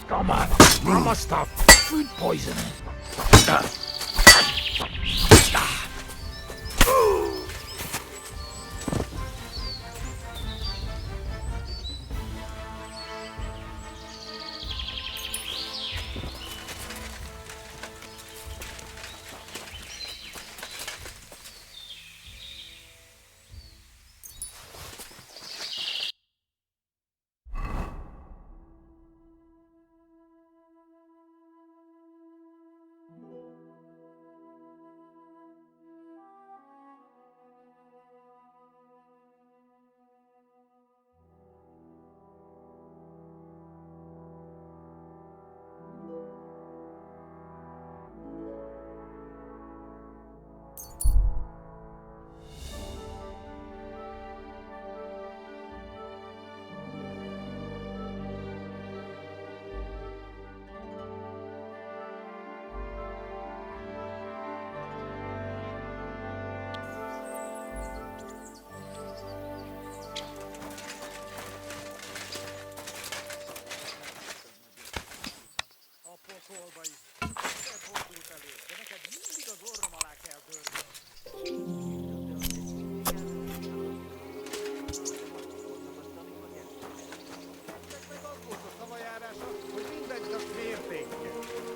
Stomach. I must have food poisoning.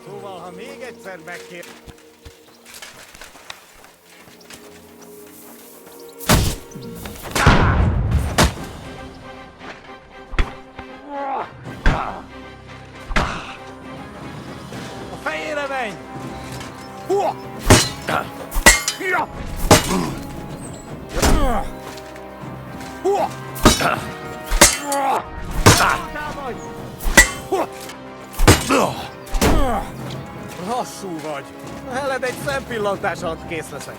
Szóval, ha még egyszer megkér... A fejére menj! Lassú vagy! Veled egy szempillantás alatt kész leszek.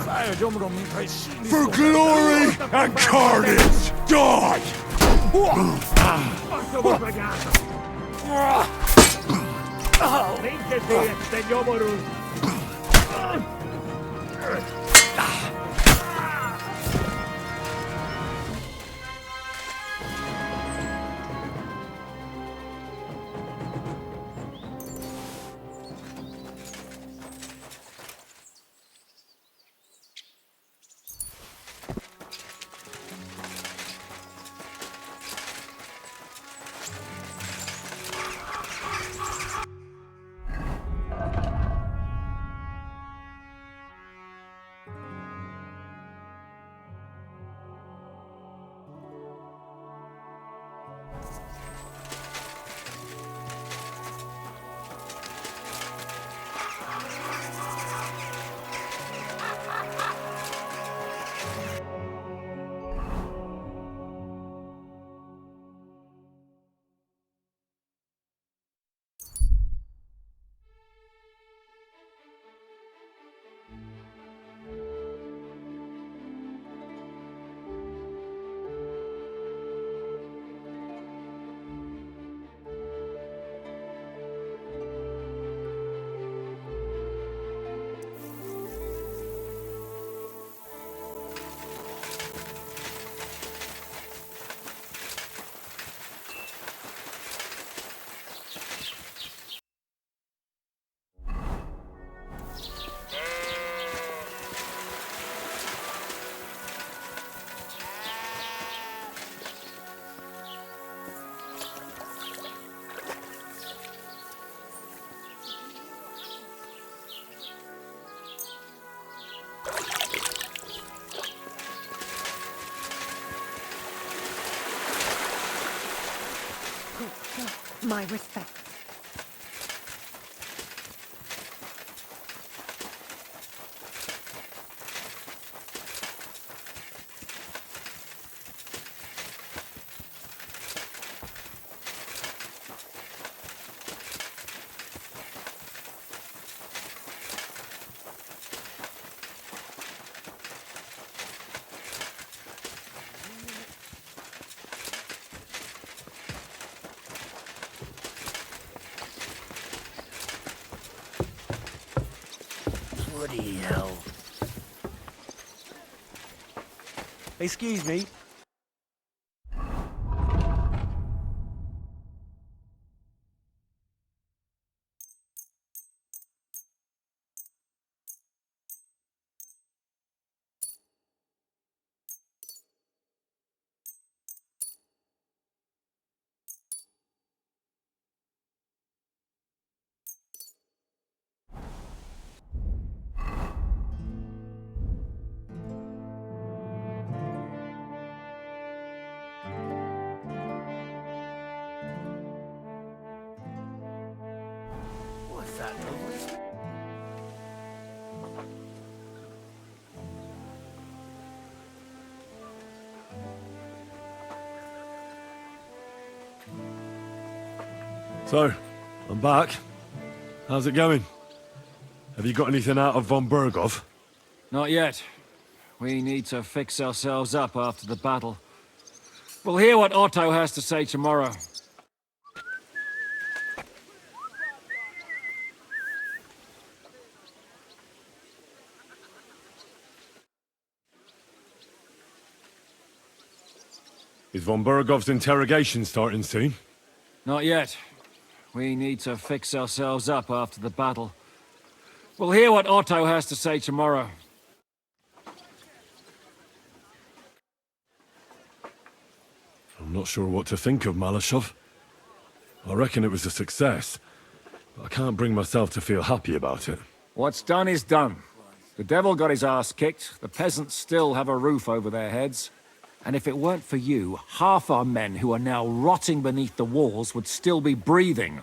Szállj a gyomrom, mintha egy sínisztó. For glory and carnage, die! Nincs esélyed, te nyomorul! My respect. Bloody hell. Excuse me. What's that noise? So, I'm back. How's it going? Have you got anything out of von Bergov? Not yet. We need to fix ourselves up after the battle. We'll hear what Otto has to say tomorrow. Is von Bergov's interrogation starting soon? Not yet. We need to fix ourselves up after the battle. We'll hear what Otto has to say tomorrow. I'm not sure what to think of Malashov. I reckon it was a success, but I can't bring myself to feel happy about it. What's done is done. The devil got his ass kicked, the peasants still have a roof over their heads. And if it weren't for you, half our men who are now rotting beneath the walls would still be breathing.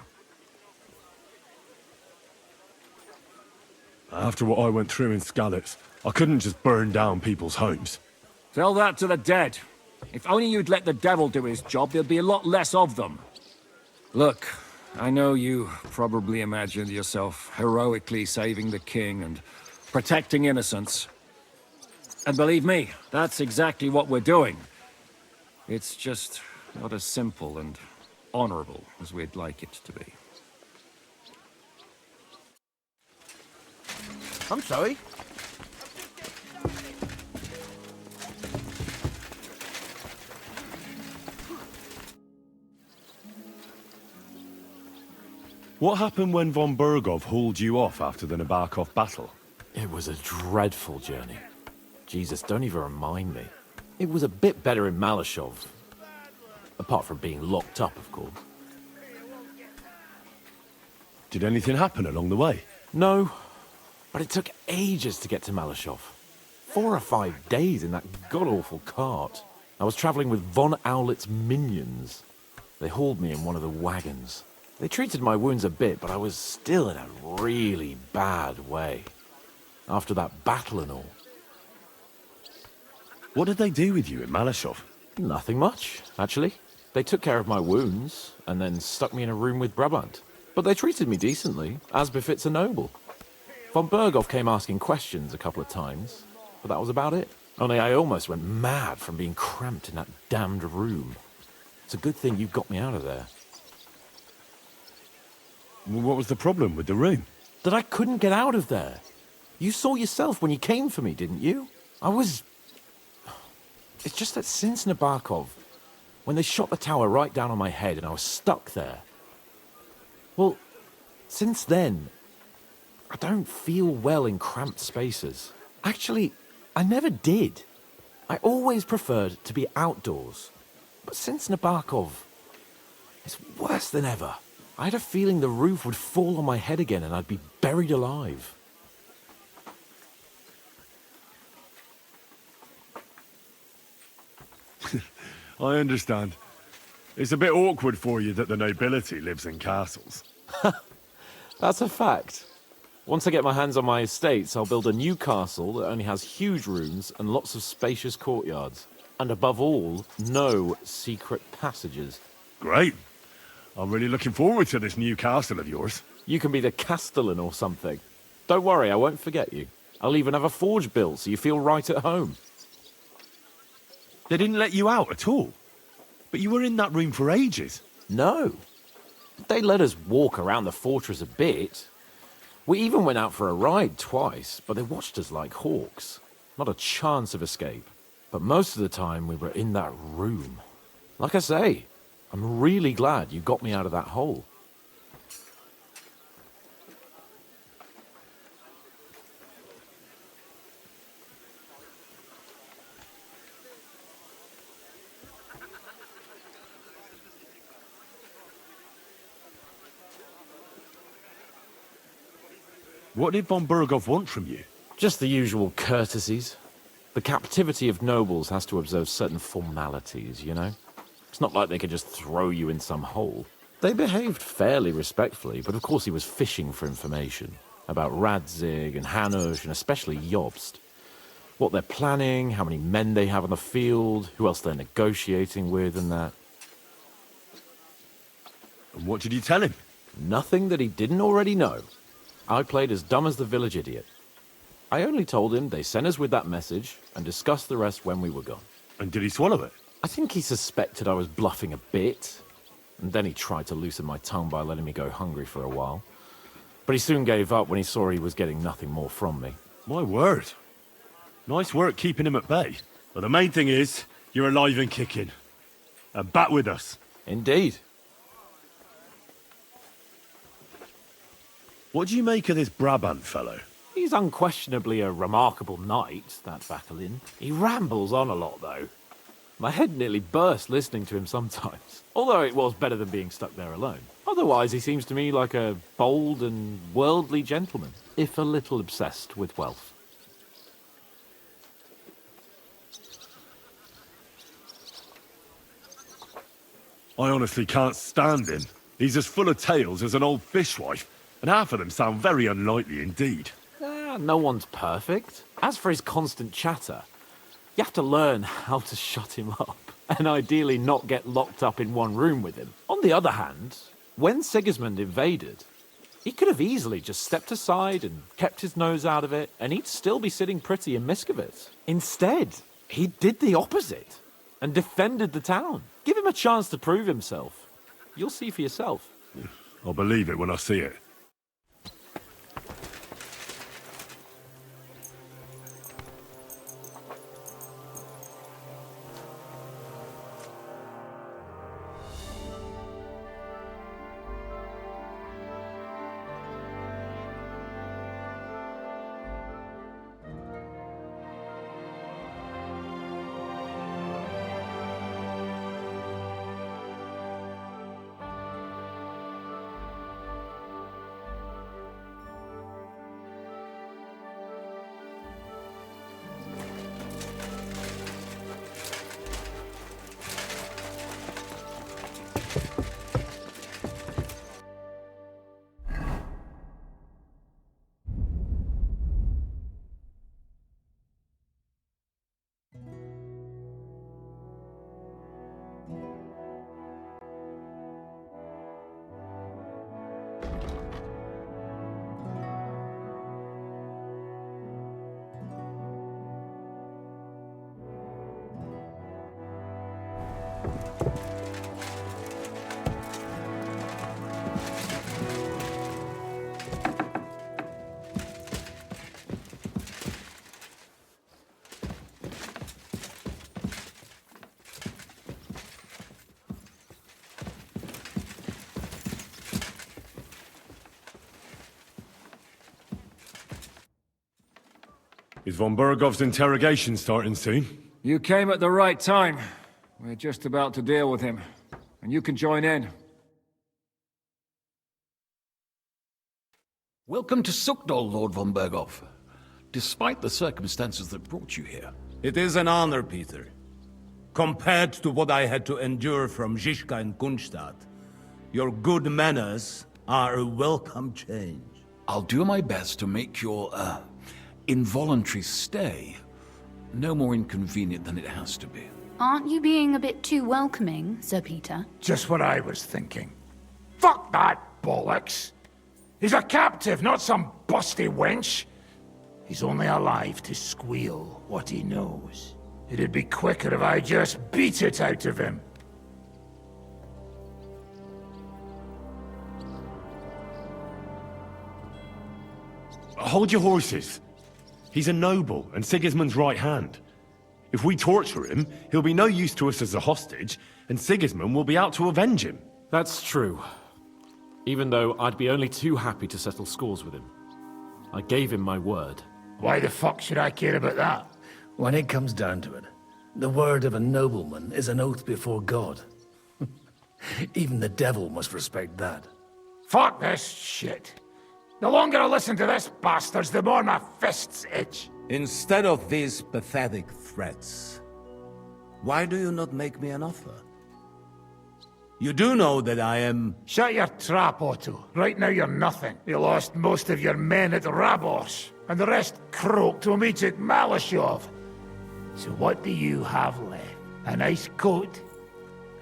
After what I went through in Skalitz, I couldn't just burn down people's homes. Tell that to the dead. If only you'd let the devil do his job, there'd be a lot less of them. Look, I know you probably imagined yourself heroically saving the king and protecting innocents. And believe me, that's exactly what we're doing. It's just not as simple and honorable as we'd like it to be. I'm sorry. What happened when von Bergov hauled you off after the Nabokov battle? It was a dreadful journey. Jesus, don't even remind me. It was a bit better in Malashov. Apart from being locked up, of course. Did anything happen along the way? No, but it took ages to get to Malashov. 4 or 5 days in that god-awful cart. I was travelling with von Owlet's minions. They hauled me in one of the wagons. They treated my wounds a bit, but I was still in a really bad way. After that battle and all. What did they do with you in Malashov? Nothing much, actually. They took care of my wounds, and then stuck me in a room with Brabant. But they treated me decently, as befits a noble. Von Bergov came asking questions a couple of times, but that was about it. Only I almost went mad from being cramped in that damned room. It's a good thing you got me out of there. Well, what was the problem with the room? That I couldn't get out of there. You saw yourself when you came for me, didn't you? It's just that since Nabokov, when they shot the tower right down on my head and I was stuck there. Well, since then, I don't feel well in cramped spaces. Actually, I never did. I always preferred to be outdoors. But since Nabokov, it's worse than ever. I had a feeling the roof would fall on my head again and I'd be buried alive. I understand. It's a bit awkward for you that the nobility lives in castles. That's a fact. Once I get my hands on my estates, I'll build a new castle that only has huge rooms and lots of spacious courtyards. And above all, no secret passages. Great. I'm really looking forward to this new castle of yours. You can be the castellan or something. Don't worry, I won't forget you. I'll even have a forge built so you feel right at home. They didn't let you out at all. But you were in that room for ages. No. They let us walk around the fortress a bit. We even went out for a ride twice, but they watched us like hawks. Not a chance of escape. But most of the time we were in that room. Like I say, I'm really glad you got me out of that hole. What did von Burgov want from you? Just the usual courtesies. The captivity of nobles has to observe certain formalities, you know? It's not like they could just throw you in some hole. They behaved fairly respectfully, but of course he was fishing for information. About Radzig and Hanush, and especially Jobst. What they're planning, how many men they have on the field, who else they're negotiating with and that. And what did you tell him? Nothing that he didn't already know. I played as dumb as the village idiot. I only told him they sent us with that message and discussed the rest when we were gone. And did he swallow it? I think he suspected I was bluffing a bit, and then he tried to loosen my tongue by letting me go hungry for a while. But he soon gave up when he saw he was getting nothing more from me. My word. Nice work keeping him at bay. But the main thing is, you're alive and kicking. And back with us. Indeed. What do you make of this Brabant fellow? He's unquestionably a remarkable knight, that Vakalin. He rambles on a lot, though. My head nearly burst listening to him sometimes. Although it was better than being stuck there alone. Otherwise, he seems to me like a bold and worldly gentleman, if a little obsessed with wealth. I honestly can't stand him. He's as full of tales as an old fishwife, and half of them sound very unlikely indeed. No one's perfect. As for his constant chatter, you have to learn how to shut him up, and ideally not get locked up in one room with him. On the other hand, when Sigismund invaded, he could have easily just stepped aside and kept his nose out of it, and he'd still be sitting pretty in Miskovitz. Instead, he did the opposite, and defended the town. Give him a chance to prove himself. You'll see for yourself. I'll believe it when I see it. Is von Burgov's interrogation starting soon? You came at the right time. We're just about to deal with him. And you can join in. Welcome to Sukdal, Lord von Burgov. Despite the circumstances that brought you here. It is an honor, Peter. Compared to what I had to endure from Zizka and Kunstadt, your good manners are a welcome change. I'll do my best to make your, involuntary stay no more inconvenient than it has to be. Aren't you being a bit too welcoming, Sir Peter? Just what I was thinking. Fuck that bollocks! He's a captive, not some busty wench. He's only alive to squeal what he knows. It'd be quicker if I just beat it out of him. hold your horses. He's a noble and Sigismund's right hand. If we torture him, he'll be no use to us as a hostage, and Sigismund will be out to avenge him. That's true. Even though I'd be only too happy to settle scores with him. I gave him my word. Why the fuck should I care about that? When it comes down to it, the word of a nobleman is an oath before God. Even the devil must respect that. Fuck this shit. The longer I listen to this bastards, the more my fists itch. Instead of these pathetic threats, why do you not make me an offer? You do know that I am... Shut your trap, Otto. Right now you're nothing. You lost most of your men at Rabos, and the rest croaked to meet at Malashov. So what do you have left? A nice coat?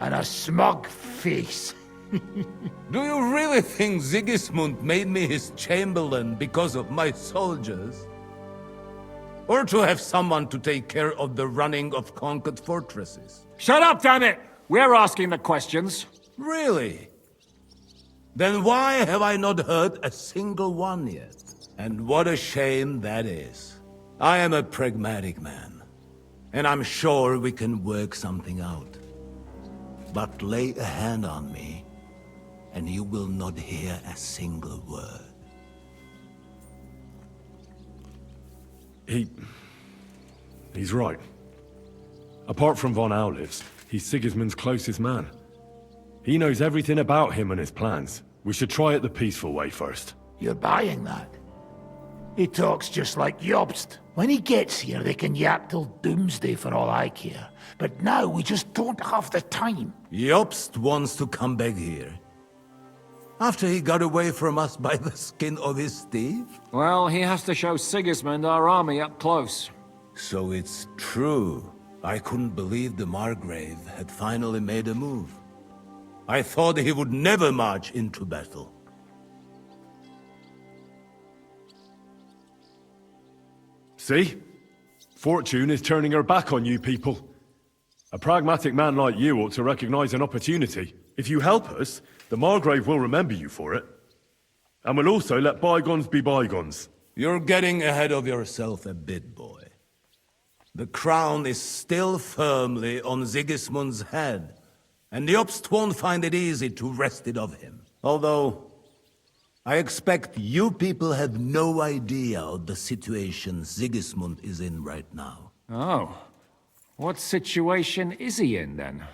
And a smug face? Do you really think Sigismund made me his chamberlain because of my soldiers? Or to have someone to take care of the running of conquered fortresses? Shut up, damn it! We're asking the questions. Really? Then why have I not heard a single one yet? And what a shame that is. I am a pragmatic man, and I'm sure we can work something out. But lay a hand on me, and you will not hear a single word. He's right. Apart from von Aulifs, he's Sigismund's closest man. He knows everything about him and his plans. We should try it the peaceful way first. You're buying that? He talks just like Jobst. When he gets here, they can yap till doomsday for all I care. But now we just don't have the time. Jobst wants to come back here. After he got away from us by the skin of his teeth? Well, he has to show Sigismund our army up close. So it's true. I couldn't believe the Margrave had finally made a move. I thought he would never march into battle. See? Fortune is turning her back on you people. A pragmatic man like you ought to recognize an opportunity. If you help us, the Margrave will remember you for it. And will also let bygones be bygones. You're getting ahead of yourself a bit, boy. The crown is still firmly on Sigismund's head, and Jobst won't find it easy to wrest it of him. Although, I expect you people have no idea of the situation Sigismund is in right now. Oh. What situation is he in, then?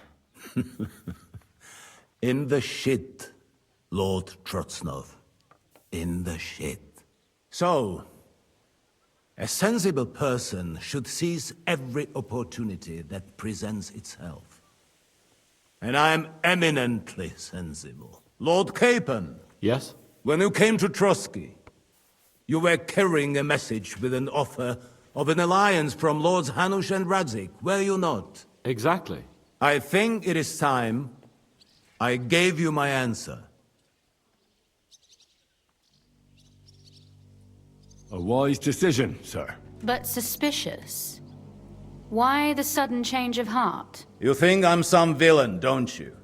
In the shit, Lord Trotznov. In the shit. So, a sensible person should seize every opportunity that presents itself. And I am eminently sensible. Lord Capon. Yes? When you came to Trotsky, you were carrying a message with an offer of an alliance from Lords Hanush and Radzik, were you not? Exactly. I think it is time I gave you my answer. A wise decision, sir. But suspicious. Why the sudden change of heart? You think I'm some villain, don't you?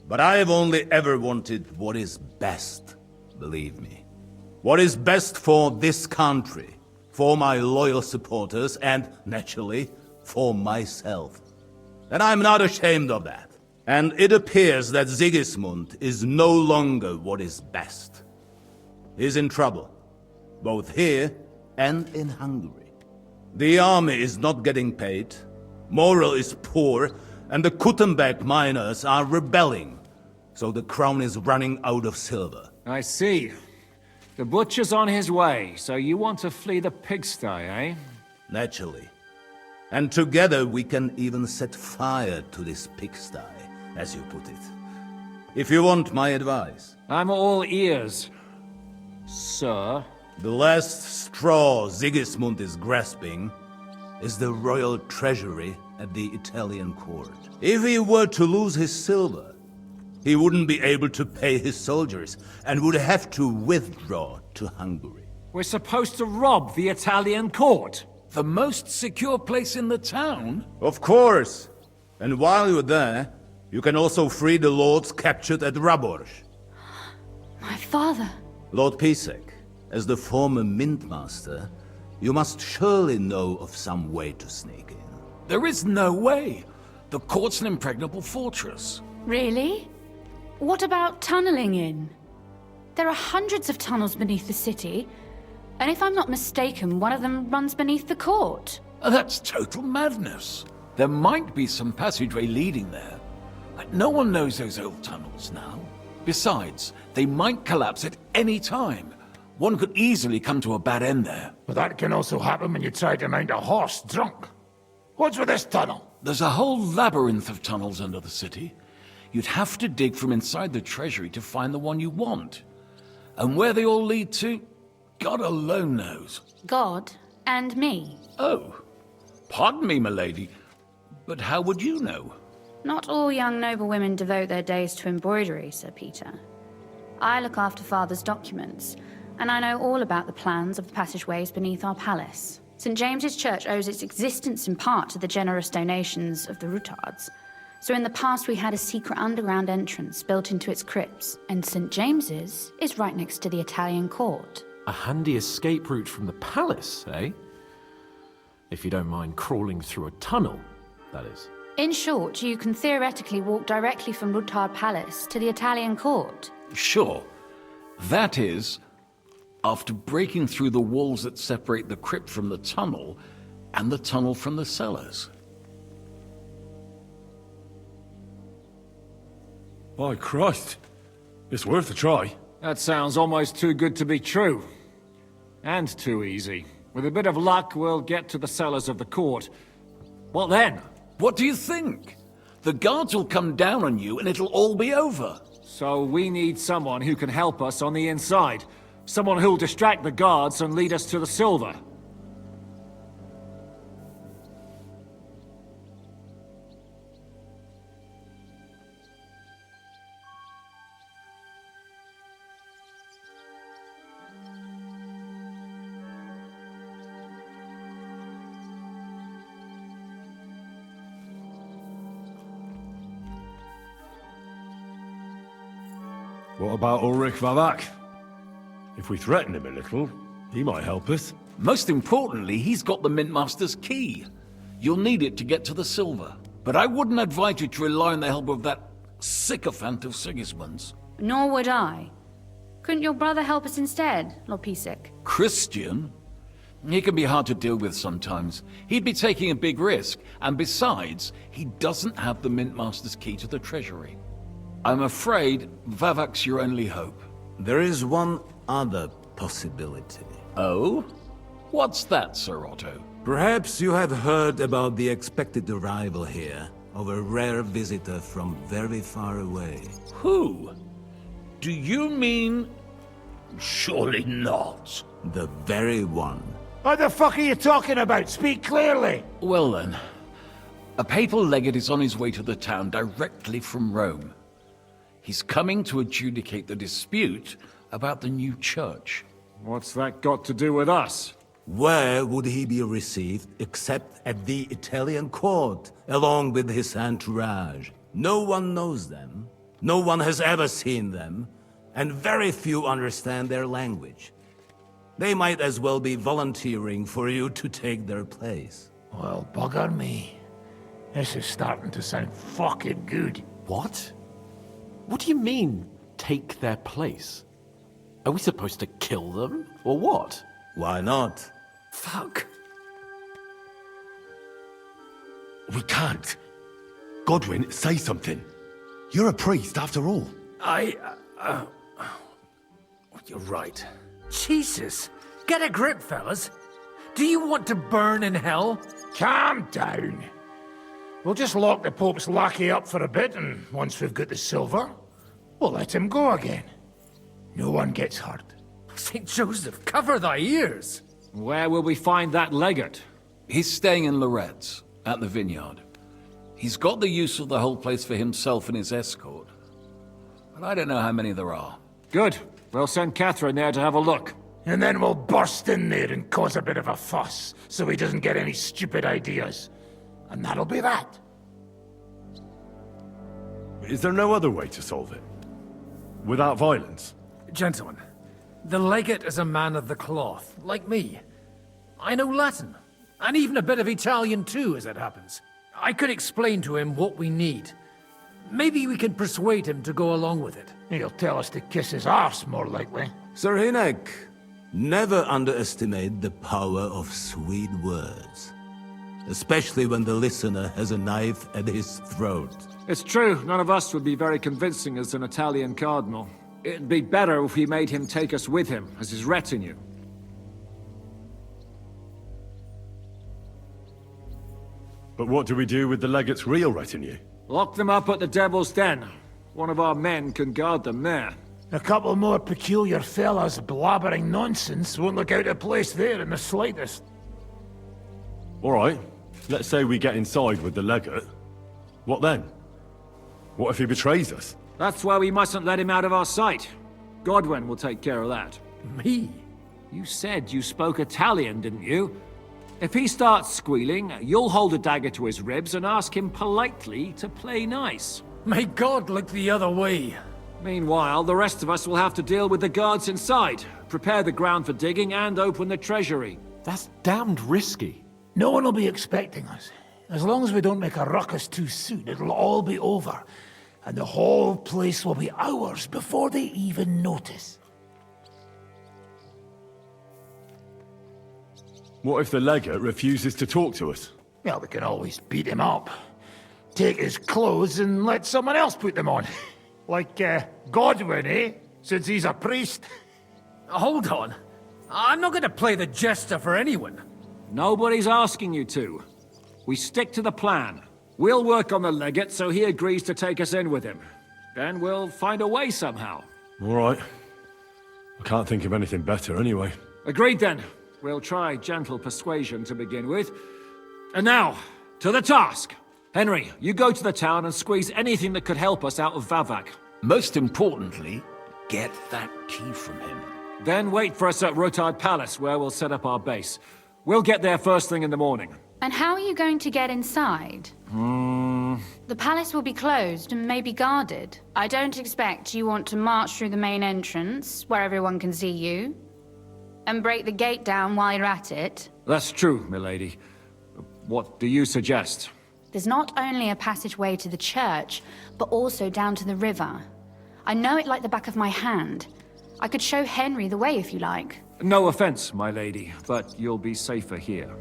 But I have only ever wanted what is best, believe me. What is best for this country, for my loyal supporters, and, naturally, for myself. And I'm not ashamed of that. And it appears that Sigismund is no longer what is best. He's in trouble, both here and in Hungary. The army is not getting paid, morale is poor, and the Kuttenberg miners are rebelling, so the crown is running out of silver. I see. The butcher's on his way, so you want to flee the pigsty, eh? Naturally. And together we can even set fire to this pigsty, as you put it. If you want my advice. I'm all ears, sir. The last straw Sigismund is grasping is the royal treasury at the Italian court. If he were to lose his silver, he wouldn't be able to pay his soldiers and would have to withdraw to Hungary. We're supposed to rob the Italian court. The most secure place in the town? Of course! And while you're there, you can also free the lords captured at Raborj. My father. Lord Pisek, As the former mintmaster, you must surely know of some way to sneak in. There is no way. The court's an impregnable fortress. Really? What about tunneling in? There are hundreds of tunnels beneath the city, and if I'm not mistaken, one of them runs beneath the court. That's total madness. There might be some passageway leading there, but no one knows those old tunnels now. Besides, they might collapse at any time. One could easily come to a bad end there. But that can also happen when you try to mount a horse drunk. What's with this tunnel? There's a whole labyrinth of tunnels under the city. You'd have to dig from inside the treasury to find the one you want. And where they all lead to, God alone knows. God and me. Oh, pardon me, milady, but how would you know? Not all young noble women devote their days to embroidery, Sir Peter. I look after Father's documents, and I know all about the plans of the passageways beneath our palace. St. James's Church owes its existence in part to the generous donations of the Ruthards. So in the past we had a secret underground entrance built into its crypts, and St. James's is right next to the Italian court. A handy escape route from the palace, eh? If you don't mind crawling through a tunnel, that is. In short, you can theoretically walk directly from Ruthard Palace to the Italian court. Sure. That is, after breaking through the walls that separate the crypt from the tunnel, and the tunnel from the cellars. By Christ. It's worth a try. That sounds almost too good to be true. And too easy. With a bit of luck, we'll get to the cellars of the court. What then? What do you think? The guards will come down on you and it'll all be over. So we need someone who can help us on the inside. Someone who'll distract the guards and lead us to the silver. What about Ulrich Vavak? If we threaten him a little, he might help us. Most importantly, he's got the Mintmaster's key. You'll need it to get to the silver. But I wouldn't advise you to rely on the help of that sycophant of Sigismund's. Nor would I. Couldn't your brother help us instead, Lord Pisek? Christian? He can be hard to deal with sometimes. He'd be taking a big risk, and besides, he doesn't have the Mintmaster's key to the treasury. I'm afraid Vavak's your only hope. There is one other possibility. Oh? What's that, Sir Otto? Perhaps you have heard about the expected arrival here of a rare visitor from very far away. Who? Do you mean... Surely not. The very one. What the fuck are you talking about? Speak clearly! Well then, a papal legate is on his way to the town directly from Rome. He's coming to adjudicate the dispute about the new church. What's that got to do with us? Where would he be received except at the Italian court, along with his entourage? No one knows them, no one has ever seen them, and very few understand their language. They might as well be volunteering for you to take their place. Well, bugger me. This is starting to sound fucking good. What? What do you mean, take their place? Are we supposed to kill them, or what? Why not? Fuck. We can't. Godwin, say something. You're a priest, after all. You're right. Jesus! Get a grip, fellas. Do you want to burn in hell? Calm down. We'll just lock the Pope's lackey up for a bit, and once we've got the silver, we'll let him go again. No one gets hurt. St. Joseph, cover thy ears! Where will we find that legate? He's staying in Loretz, at the vineyard. He's got the use of the whole place for himself and his escort. But I don't know how many there are. Good. We'll send Catherine there to have a look. And then we'll burst in there and cause a bit of a fuss, so he doesn't get any stupid ideas. And that'll be that. Is there no other way to solve it? Without violence? Gentlemen, The legate is a man of the cloth, like me. I know Latin, and even a bit of Italian too, as it happens. I could explain to him what we need. Maybe we can persuade him to go along with it. He'll tell us to kiss his arse, more likely. Sir Hinek, never underestimate the power of sweet words. Especially when the listener has a knife at his throat. It's true, none of us would be very convincing as an Italian cardinal. It'd be better if we made him take us with him, as his retinue. But what do we do with the legate's real retinue? Lock them up at the Devil's Den. One of our men can guard them there. A couple more peculiar fellas blabbering nonsense won't look out of place there in the slightest. All right, let's say we get inside with the legate. What then? What if he betrays us? That's why we mustn't let him out of our sight. Godwin will take care of that. Me? You said you spoke Italian, didn't you? If he starts squealing, you'll hold a dagger to his ribs and ask him politely to play nice. May God look the other way. Meanwhile, the rest of us will have to deal with the guards inside, prepare the ground for digging, and open the treasury. That's damned risky. No one will be expecting us. As long as we don't make a ruckus too soon, it'll all be over. And the whole place will be ours before they even notice. What if the legate refuses to talk to us? Well, we can always beat him up. Take his clothes and let someone else put them on. Like, Godwin, eh? Since he's a priest. Hold on. I'm not going to play the jester for anyone. Nobody's asking you to. We stick to the plan. We'll work on the legate so he agrees to take us in with him. Then we'll find a way somehow. All right. I can't think of anything better anyway. Agreed then. We'll try gentle persuasion to begin with. And now, to the task! Henry, you go to the town and squeeze anything that could help us out of Vavak. Most importantly, get that key from him. Then wait for us at Rutard Palace, where we'll set up our base. We'll get there first thing in the morning. And how are you going to get inside? The palace will be closed and maybe guarded. I don't expect you want to march through the main entrance, where everyone can see you, and break the gate down while you're at it. That's true, milady. What do you suggest? There's not only a passageway to the church, but also down to the river. I know it like the back of my hand. I could show Henry the way if you like. No offense, my lady, but you'll be safer here.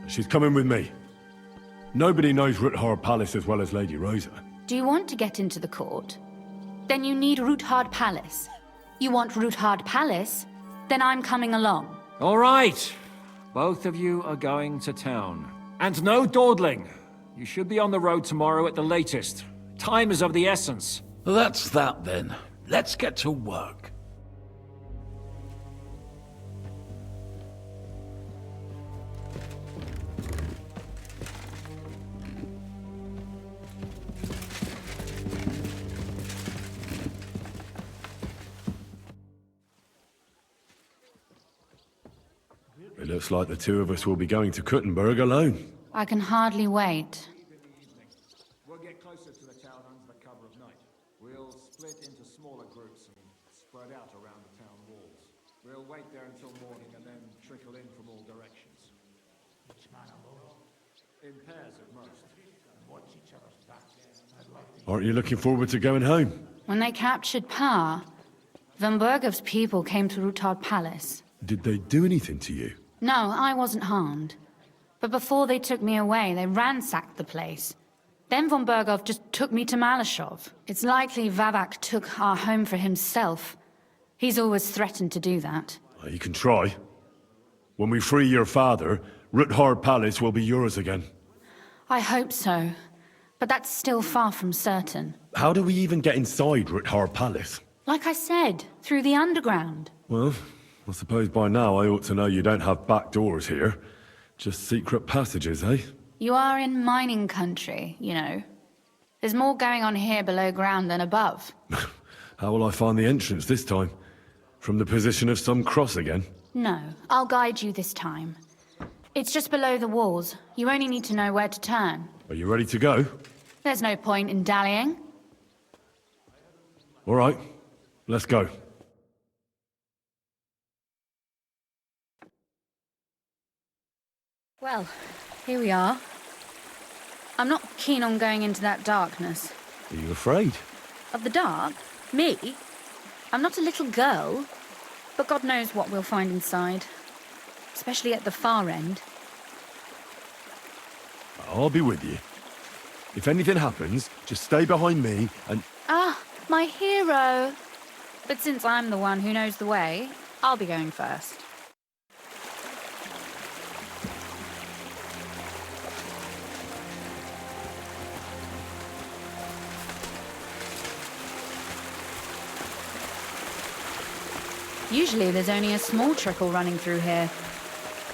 She's coming with me. Nobody knows Ruthard Palace as well as Lady Rosa. Do you want to get into the court? Then you need Ruthard Palace. You want Ruthard Palace? Then I'm coming along. All right. Both of you are going to town. And no dawdling. You should be on the road tomorrow at the latest. Time is of the essence. That's that then. Let's get to work. It looks like the two of us will be going to Kuttenberg alone. I can hardly wait. We'll get closer to the town under the cover of night. We'll split into smaller groups and spread out around the town walls. We'll wait there until morning and then trickle in from all directions. In pairs at most. Aren't you looking forward to going home? When they captured Pa, Van Bergov's people came to Rutard Palace. Did they do anything to you? No, I wasn't harmed. But before they took me away, they ransacked the place. Then Von Bergov just took me to Malashov. It's likely Vavak took our home for himself. He's always threatened to do that. Well, you can try. When we free your father, Ruthard Palace will be yours again. I hope so. But that's still far from certain. How do we even get inside Ruthard Palace? Like I said, through the underground. Well, I suppose by now I ought to know you don't have back doors here. Just secret passages, eh? You are in mining country, you know. There's more going on here below ground than above. How will I find the entrance this time? From the position of some cross again? No, I'll guide you this time. It's just below the walls. You only need to know where to turn. Are you ready to go? There's no point in dallying. All right, let's go. Well, here we are. I'm not keen on going into that darkness. Are you afraid? Of the dark? Me? I'm not a little girl. But God knows what we'll find inside. Especially at the far end. I'll be with you. If anything happens, just stay behind me and... Ah, my hero! But since I'm the one who knows the way, I'll be going first. Usually there's only a small trickle running through here.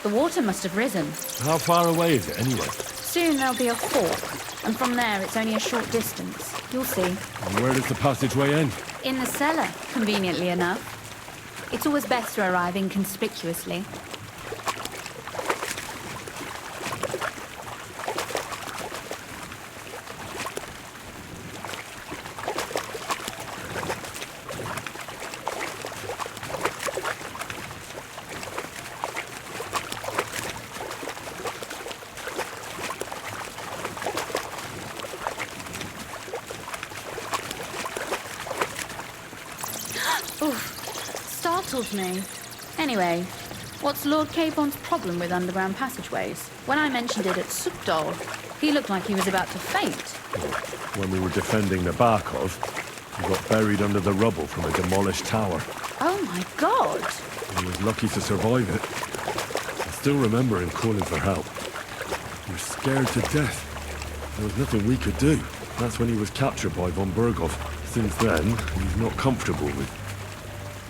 The water must have risen. How far away is it, anyway? Soon there'll be a fork, and from there it's only a short distance. You'll see. And where does the passageway end? In the cellar, conveniently enough. It's always best to arrive inconspicuously. Startled me. Anyway, what's Lord Capon's problem with underground passageways? When I mentioned it at Sukdal, he looked like he was about to faint. When we were defending the Barkov, he got buried under the rubble from a demolished tower. Oh my god! He was lucky to survive it. I still remember him calling for help. He was scared to death. There was nothing we could do. That's when he was captured by von Berghoff. Since then, he's not comfortable with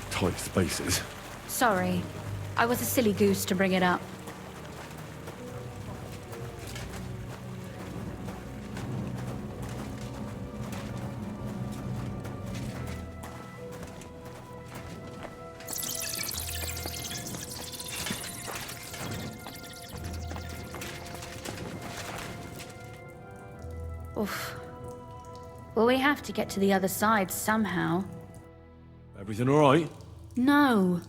tight spaces. Sorry. I was a silly goose to bring it up. Oof. Well, we have to get to the other side somehow. Everything all right? No.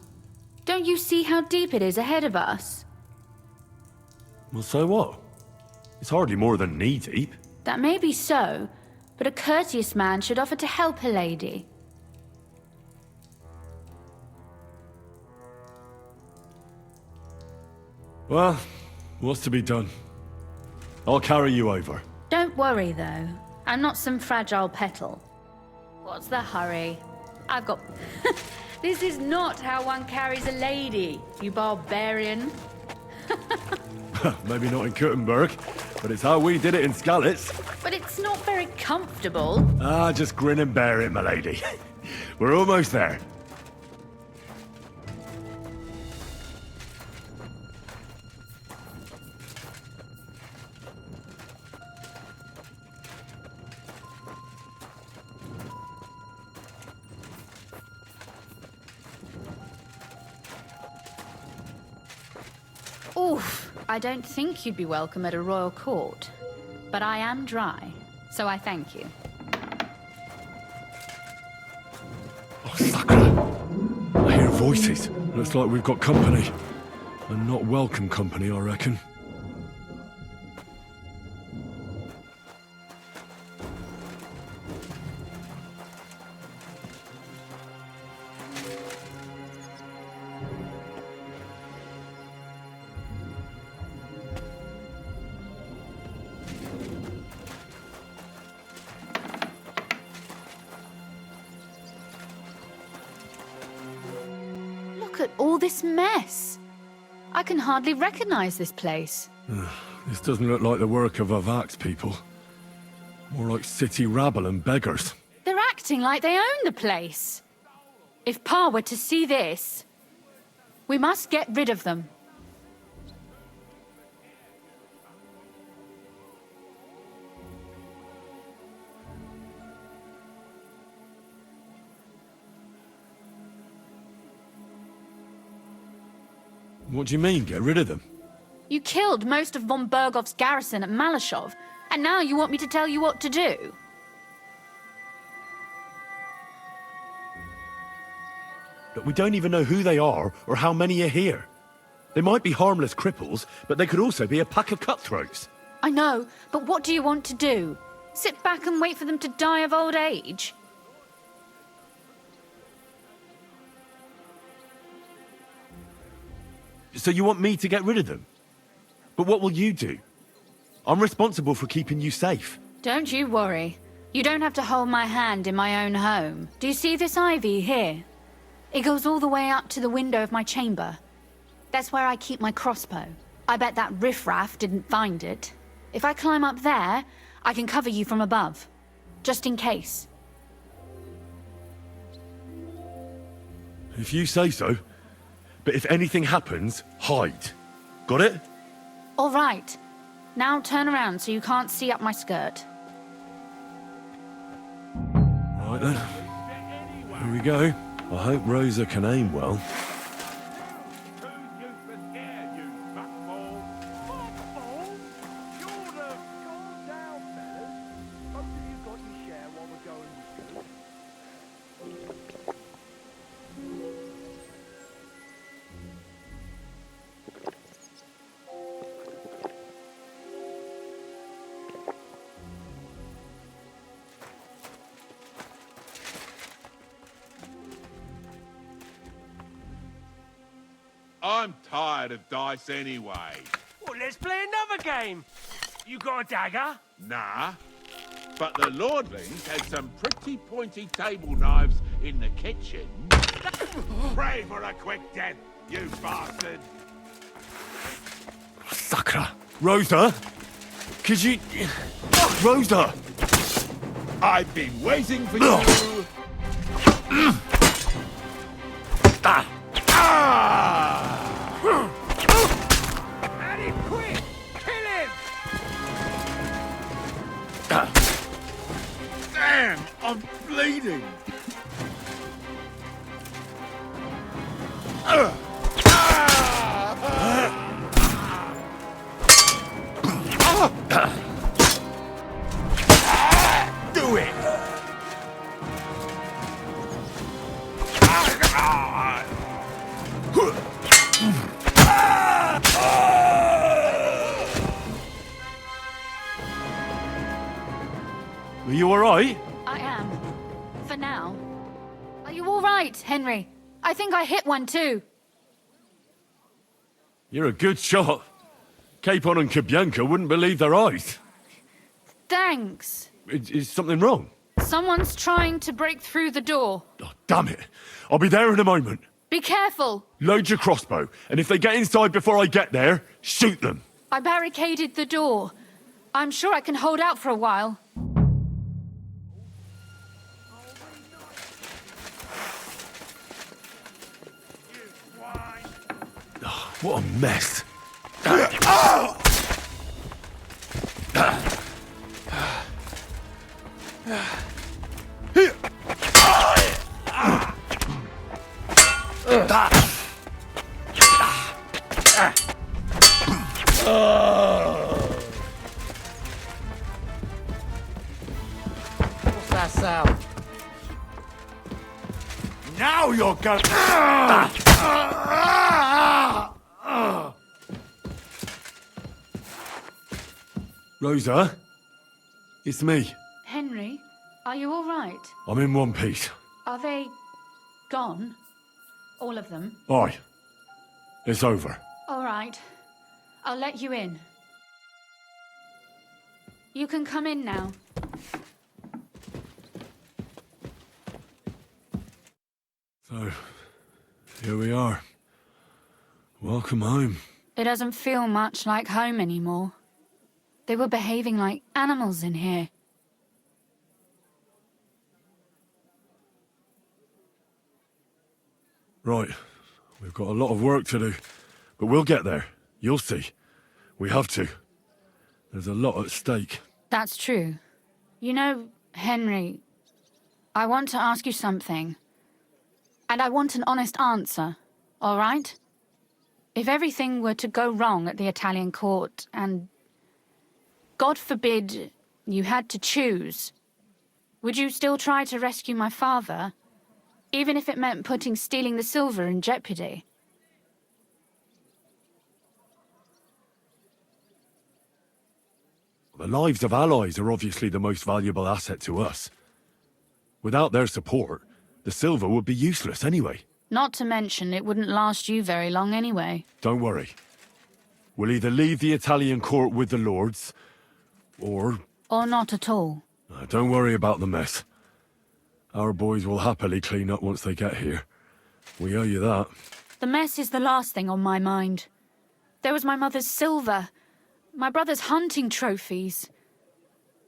Don't you see how deep it is ahead of us? Well, so what? It's hardly more than knee deep. That may be so, but a courteous man should offer to help a lady. Well, what's to be done? I'll carry you over. Don't worry, though. I'm not some fragile petal. What's the hurry? I've got... This is not how one carries a lady, you barbarian. Maybe not in Kuttenberg, but it's how we did it in Skalitz. But it's not very comfortable. Ah, just grin and bear it, my lady. We're almost there. Oof, I don't think you'd be welcome at a royal court. But I am dry, so I thank you. Oh, Sakura! I hear voices. Looks like we've got company. And not welcome company, I reckon. Look at all this mess. I can hardly recognize this place. This doesn't look like the work of Avak's people. More like city rabble and beggars. They're acting like they own the place. If Pa were to see this, we must get rid of them. What do you mean, get rid of them? You killed most of von Bergov's garrison at Malashov, and now you want me to tell you what to do? But we don't even know who they are or how many are here. They might be harmless cripples, but they could also be a pack of cutthroats. I know, but what do you want to do? Sit back and wait for them to die of old age? So you want me to get rid of them? But what will you do? I'm responsible for keeping you safe. Don't you worry. You don't have to hold my hand in my own home. Do you see this ivy here? It goes all the way up to the window of my chamber. That's where I keep my crossbow. I bet that riffraff didn't find it. If I climb up there, I can cover you from above. Just in case. If you say so. But if anything happens, hide. Got it? All right. Now turn around so you can't see up my skirt. Right then. Here we go. I hope Rosa can aim well. I'm tired of dice anyway. Well, let's play another game. You got a dagger? Nah. But the lordlings had some pretty pointy table knives in the kitchen. Pray for a quick death, you bastard. Sakra. Rosa? Could you... Rosa! I've been waiting for you. At him quick! Kill him! Damn, I'm bleeding. Do it. Are you alright? I am. For now. Are you all right, Henry? I think I hit one too. You're a good shot. Capon and Kabianka wouldn't believe their eyes. Thanks. Is something wrong? Someone's trying to break through the door. Oh, damn it. I'll be there in a moment. Be careful. Load your crossbow, and if they get inside before I get there, shoot them. I barricaded the door. I'm sure I can hold out for a while. What a mess. What's that sound? Now you're going... Rosa? It's me. Henry, are you all right? I'm in one piece. Are they gone? All of them? Aye. It's over. All right. I'll let you in. You can come in now. So, here we are. Welcome home. It doesn't feel much like home anymore. They were behaving like animals in here. Right. We've got a lot of work to do. But we'll get there. You'll see. We have to. There's a lot at stake. That's true. You know, Henry, I want to ask you something. And I want an honest answer, all right? If everything were to go wrong at the Italian court, and God forbid you had to choose, would you still try to rescue my father, even if it meant putting stealing the silver in jeopardy? The lives of allies are obviously the most valuable asset to us. Without their support, the silver would be useless anyway. Not to mention, it wouldn't last you very long anyway. Don't worry. We'll either leave the Italian court with the lords, or... Or not at all. Don't worry about the mess. Our boys will happily clean up once they get here. We owe you that. The mess is the last thing on my mind. There was my mother's silver, my brother's hunting trophies,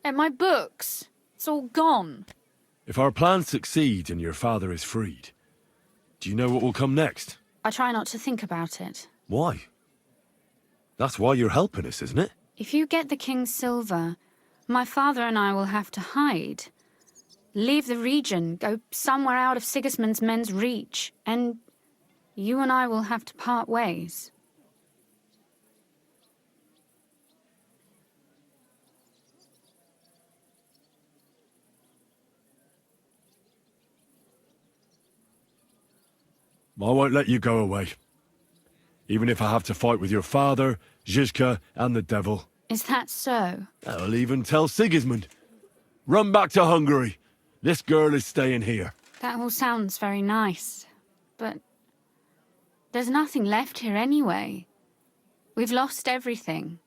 and my books. It's all gone. If our plan succeeds and your father is freed, do you know what will come next? I try not to think about it. Why? That's why you're helping us, isn't it? If you get the king's silver, my father and I will have to hide. Leave the region, go somewhere out of Sigismund's men's reach, and you and I will have to part ways. I won't let you go away. Even if I have to fight with your father, Zizka, and the devil. Is that so? I'll even tell Sigismund. Run back to Hungary. This girl is staying here. That all sounds very nice, but there's nothing left here anyway. We've lost everything.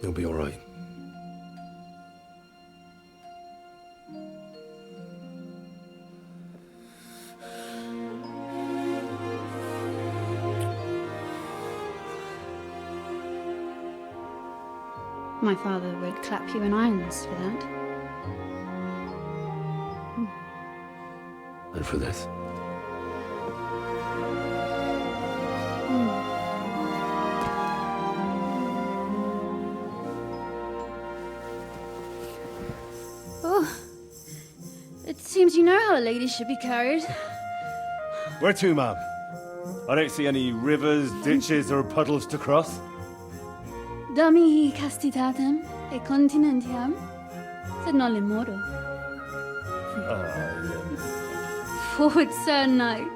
You'll be all right. My father would clap you in irons for that. And for this. Oh, it seems you know how a lady should be carried. Where to, ma'am? I don't see any rivers, ditches, or puddles to cross. Dami castitatem e continentiam, sed non lemoro. Forward, Sir Knight.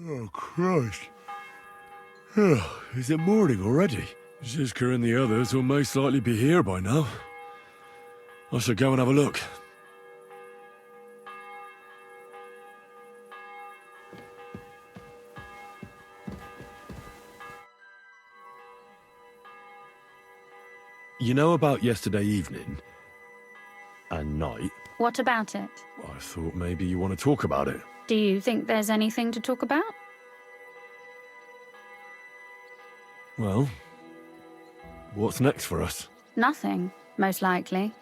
Oh, Christ. Is it morning already? Zizka and the others will most likely be here by now. I should go and have a look. You know about yesterday evening and night? What about it? I thought maybe you want to talk about it. Do you think there's anything to talk about? Well, what's next for us? Nothing, most likely.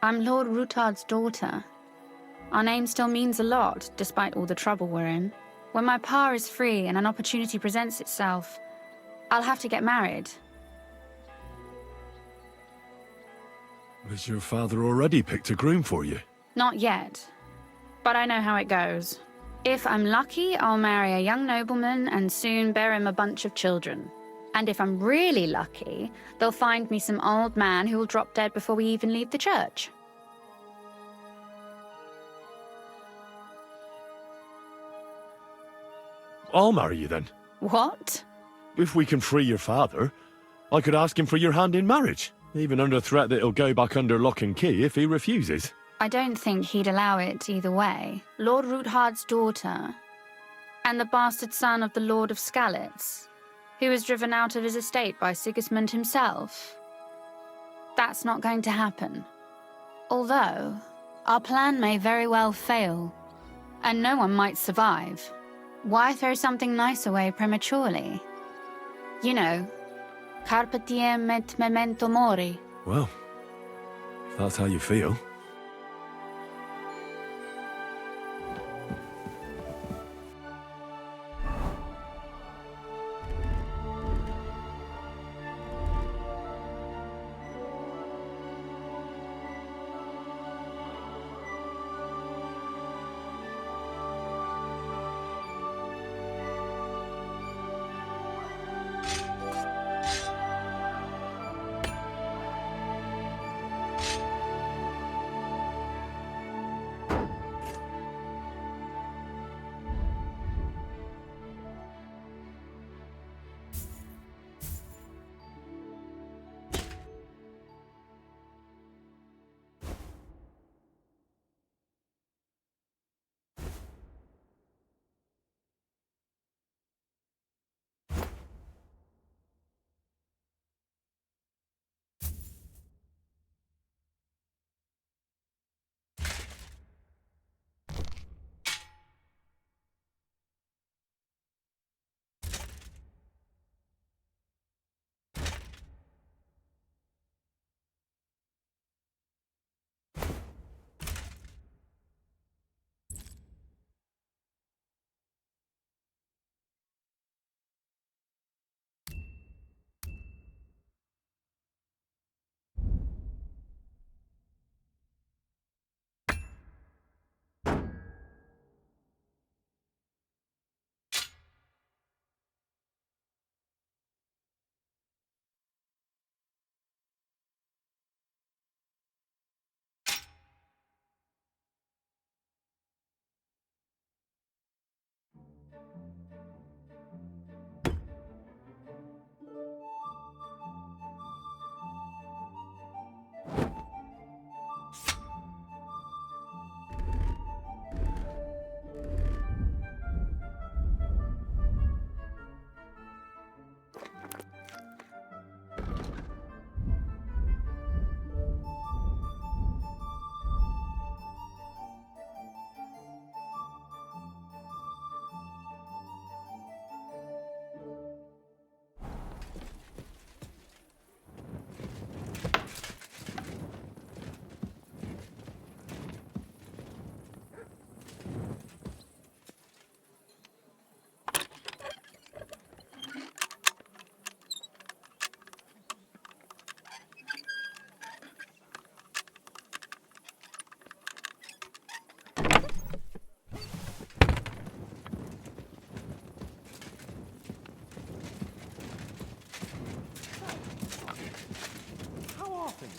I'm Lord Rutard's daughter. Our name still means a lot, despite all the trouble we're in. When my pa is free and an opportunity presents itself, I'll have to get married. Has your father already picked a groom for you? Not yet. But I know how it goes. If I'm lucky, I'll marry a young nobleman and soon bear him a bunch of children. And if I'm really lucky, they'll find me some old man who will drop dead before we even leave the church. I'll marry you then. What? If we can free your father, I could ask him for your hand in marriage, even under threat that he'll go back under lock and key if he refuses. I don't think he'd allow it either way. Lord Ruthdard's daughter, and the bastard son of the Lord of Skalitz, who was driven out of his estate by Sigismund himself. That's not going to happen. Although, our plan may very well fail, and no one might survive. Why throw something nice away prematurely? You know, carpe diem et memento mori. Well, if that's how you feel.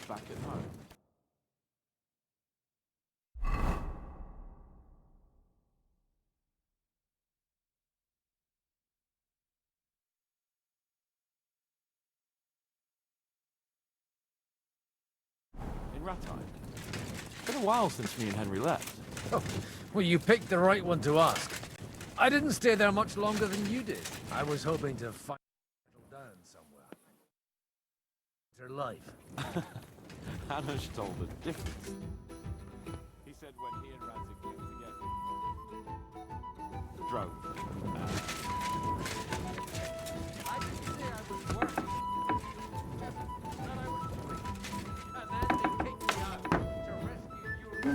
Back at home. In Rattime. Been a while since me and Henry left. Oh, well, you picked the right one to ask. I didn't stay there much longer than you did. I was hoping to settle down somewhere. Her life. Hanush told the difference. He said when he and Radzik came together. Drove. I didn't say I was working. Just that I was doing. And then they kicked me out to rescue your...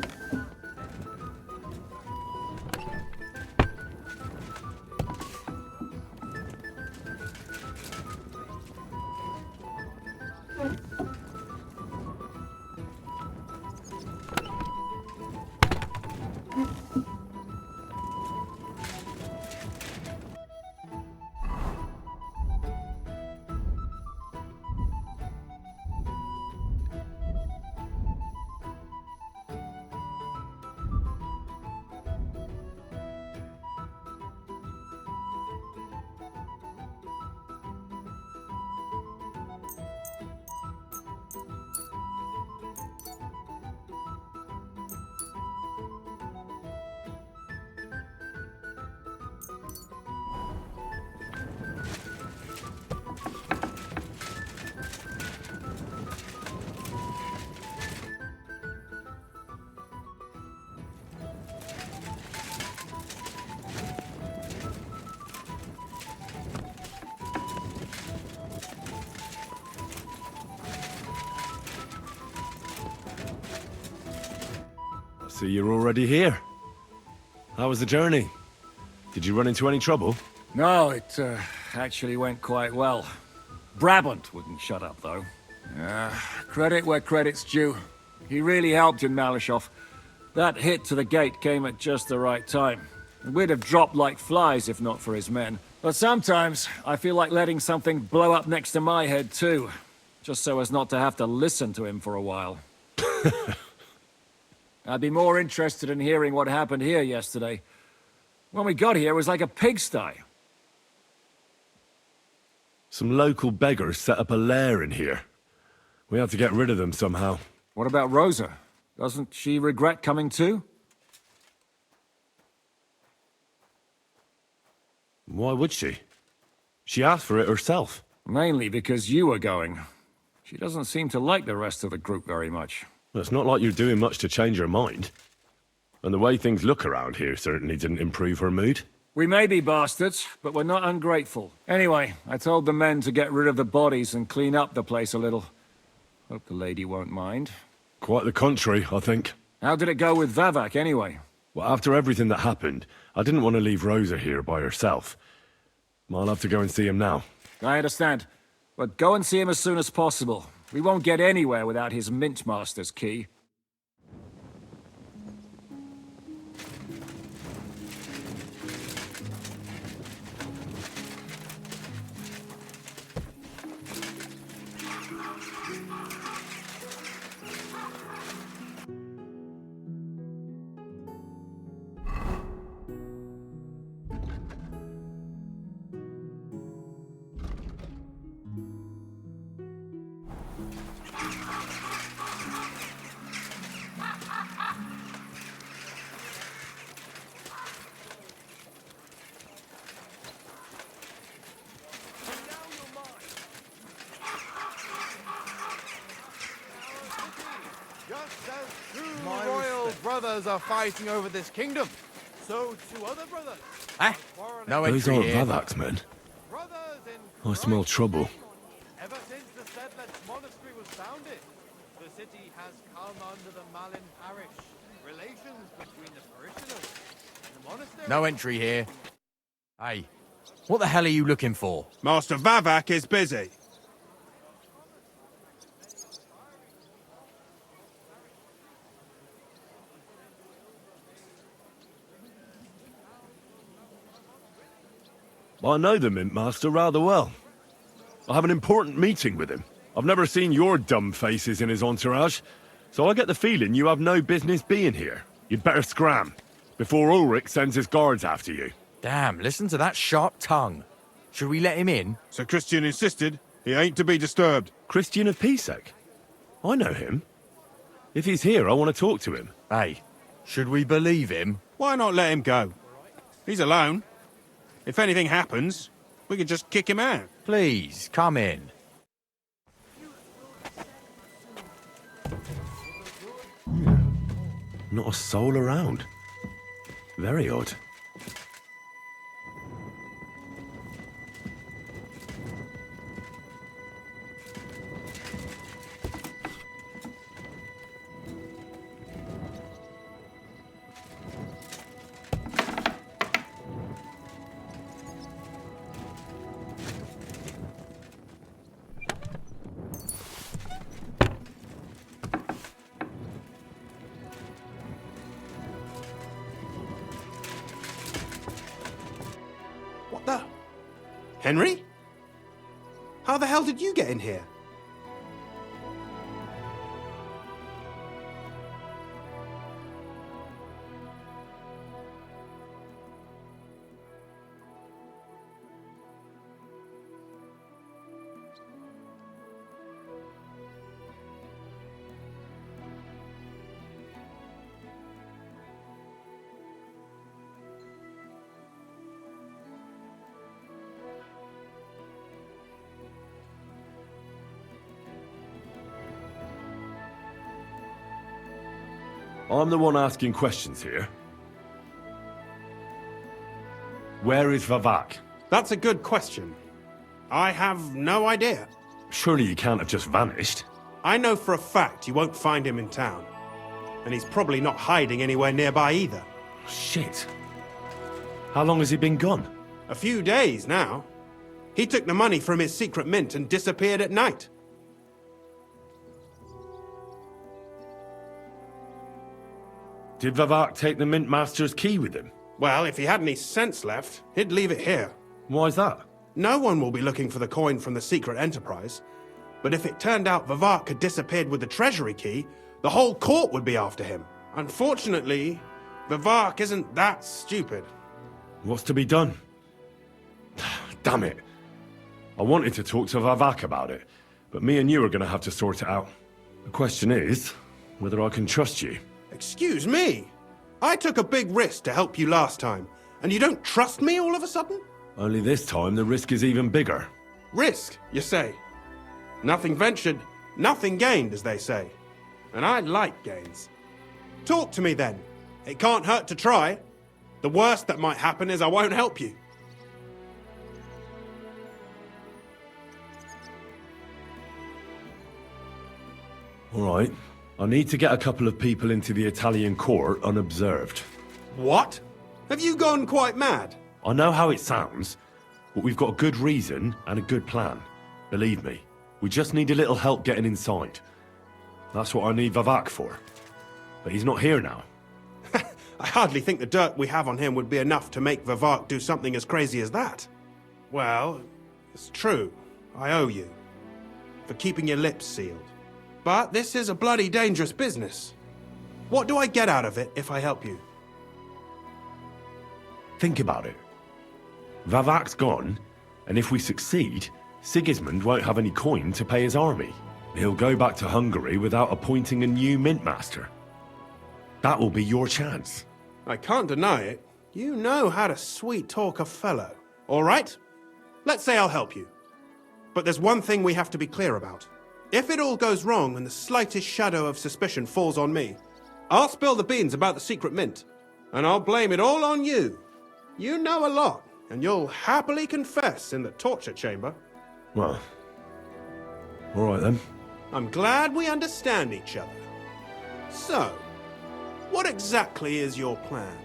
See, you're already here. How was the journey? Did you run into any trouble? No, it actually went quite well. Brabant wouldn't shut up, though. Credit where credit's due. He really helped in Malishov. That hit to the gate came at just the right time. We'd have dropped like flies if not for his men. But sometimes, I feel like letting something blow up next to my head too. Just so as not to have to listen to him for a while. I'd be more interested in hearing what happened here yesterday. When we got here, it was like a pigsty. Some local beggars set up a lair in here. We had to get rid of them somehow. What about Rosa? Doesn't she regret coming too? Why would she? She asked for it herself. Mainly because you were going. She doesn't seem to like the rest of the group very much. Well, it's not like you're doing much to change her mind. And the way things look around here certainly didn't improve her mood. We may be bastards, but we're not ungrateful. Anyway, I told the men to get rid of the bodies and clean up the place a little. Hope the lady won't mind. Quite the contrary, I think. How did it go with Vavak, anyway? Well, after everything that happened, I didn't want to leave Rosa here by herself. I'll have to go and see him now. I understand. But go and see him as soon as possible. We won't get anywhere without his Mint Master's key. My royal brothers are fighting over this kingdom. So two other brothers. No Those entry aren't here. Vavak's men. I smell trouble. Ever since the Sedlets monastery was founded, the city has come under the Malin parish. Relations between the parishioners and the monastery. No entry here. Hey, what the hell are you looking for? Master Vavak is busy. I know the Mint Master rather well. I have an important meeting with him. I've never seen your dumb faces in his entourage, so I get the feeling you have no business being here. You'd better scram, before Ulrich sends his guards after you. Damn, listen to that sharp tongue. Should we let him in? Sir Christian insisted he ain't to be disturbed. Christian of Pисec? I know him. If he's here, I want to talk to him. Hey, should we believe him? Why not let him go? He's alone. If anything happens, we can just kick him out. Please, come in. Not a soul around. Very odd. What the? Henry? How the hell did you get in here? I'm the one asking questions here. Where is Vavak? That's a good question. I have no idea. Surely he can't have just vanished. I know for a fact you won't find him in town. And he's probably not hiding anywhere nearby either. Shit. How long has he been gone? A few days now. He took the money from his secret mint and disappeared at night. Did Vavak take the Mint Master's key with him? Well, if he had any sense left, he'd leave it here. Why's that? No one will be looking for the coin from the secret enterprise. But if it turned out Vavak had disappeared with the treasury key, the whole court would be after him. Unfortunately, Vavak isn't that stupid. What's to be done? Damn it. I wanted to talk to Vavak about it, but me and you are going to have to sort it out. The question is, whether I can trust you. Excuse me? I took a big risk to help you last time, and you don't trust me all of a sudden? Only this time the risk is even bigger. Risk, you say? Nothing ventured, nothing gained, as they say. And I like gains. Talk to me then. It can't hurt to try. The worst that might happen is I won't help you. All right. I need to get a couple of people into the Italian court unobserved. What? Have you gone quite mad? I know how it sounds, but we've got a good reason and a good plan. Believe me, we just need a little help getting inside. That's what I need Vavak for. But he's not here now. I hardly think the dirt we have on him would be enough to make Vavak do something as crazy as that. Well, it's true. I owe you. For keeping your lips sealed. But this is a bloody dangerous business. What do I get out of it if I help you? Think about it. Vavak's gone, and if we succeed, Sigismund won't have any coin to pay his army. He'll go back to Hungary without appointing a new mint master. That will be your chance. I can't deny it. You know how to sweet-talk a fellow. All right? Let's say I'll help you. But there's one thing we have to be clear about. If it all goes wrong and the slightest shadow of suspicion falls on me, I'll spill the beans about the secret mint, and I'll blame it all on you. You know a lot, and you'll happily confess in the torture chamber. Well, all right then. I'm glad we understand each other. So, what exactly is your plan?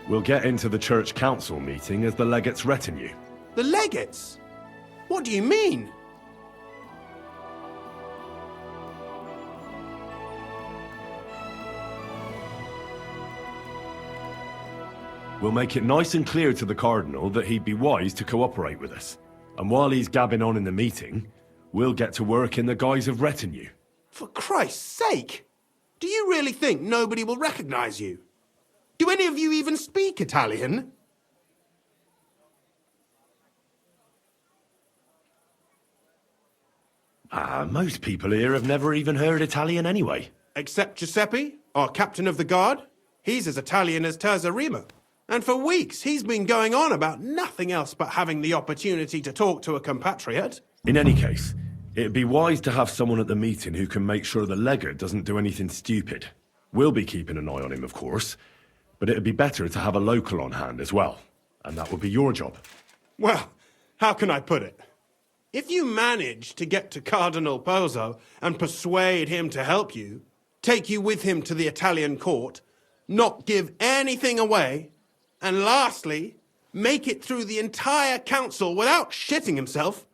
We'll get into the church council meeting as the legate's retinue. The legates? What do you mean? We'll make it nice and clear to the Cardinal that he'd be wise to cooperate with us. And while he's gabbing on in the meeting, we'll get to work in the guise of retinue. For Christ's sake! Do you really think nobody will recognize you? Do any of you even speak Italian? Most people here have never even heard Italian anyway. Except Giuseppe, our captain of the guard. He's as Italian as Terzarima. And for weeks, he's been going on about nothing else but having the opportunity to talk to a compatriot. In any case, it'd be wise to have someone at the meeting who can make sure the legate doesn't do anything stupid. We'll be keeping an eye on him, of course, but it'd be better to have a local on hand as well. And that would be your job. Well, how can I put it? If you manage to get to Cardinal Pozo and persuade him to help you, take you with him to the Italian court, not give anything away, and lastly, make it through the entire council without shitting himself,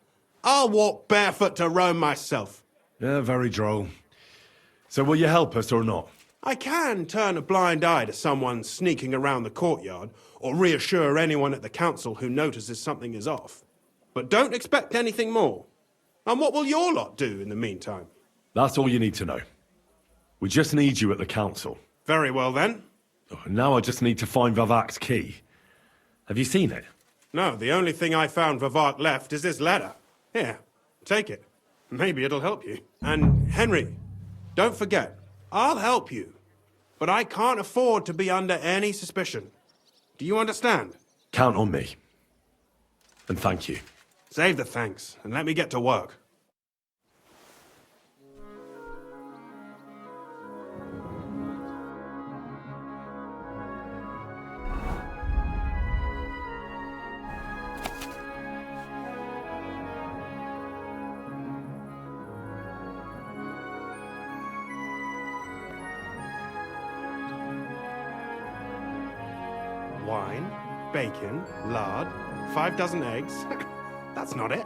I'll walk barefoot to Rome myself. Yeah, very droll. So will you help us or not? I can turn a blind eye to someone sneaking around the courtyard, or reassure anyone at the council who notices something is off. But don't expect anything more. And what will your lot do in the meantime? That's all you need to know. We just need you at the council. Very well then. Now I just need to find Vavak's key. Have you seen it? No, the only thing I found Vavak left is this letter. Here, take it. Maybe it'll help you. And Henry, don't forget, I'll help you. But I can't afford to be under any suspicion. Do you understand? Count on me. And thank you. Save the thanks, and let me get to work. bacon, lard, 5 dozen eggs. That's not it.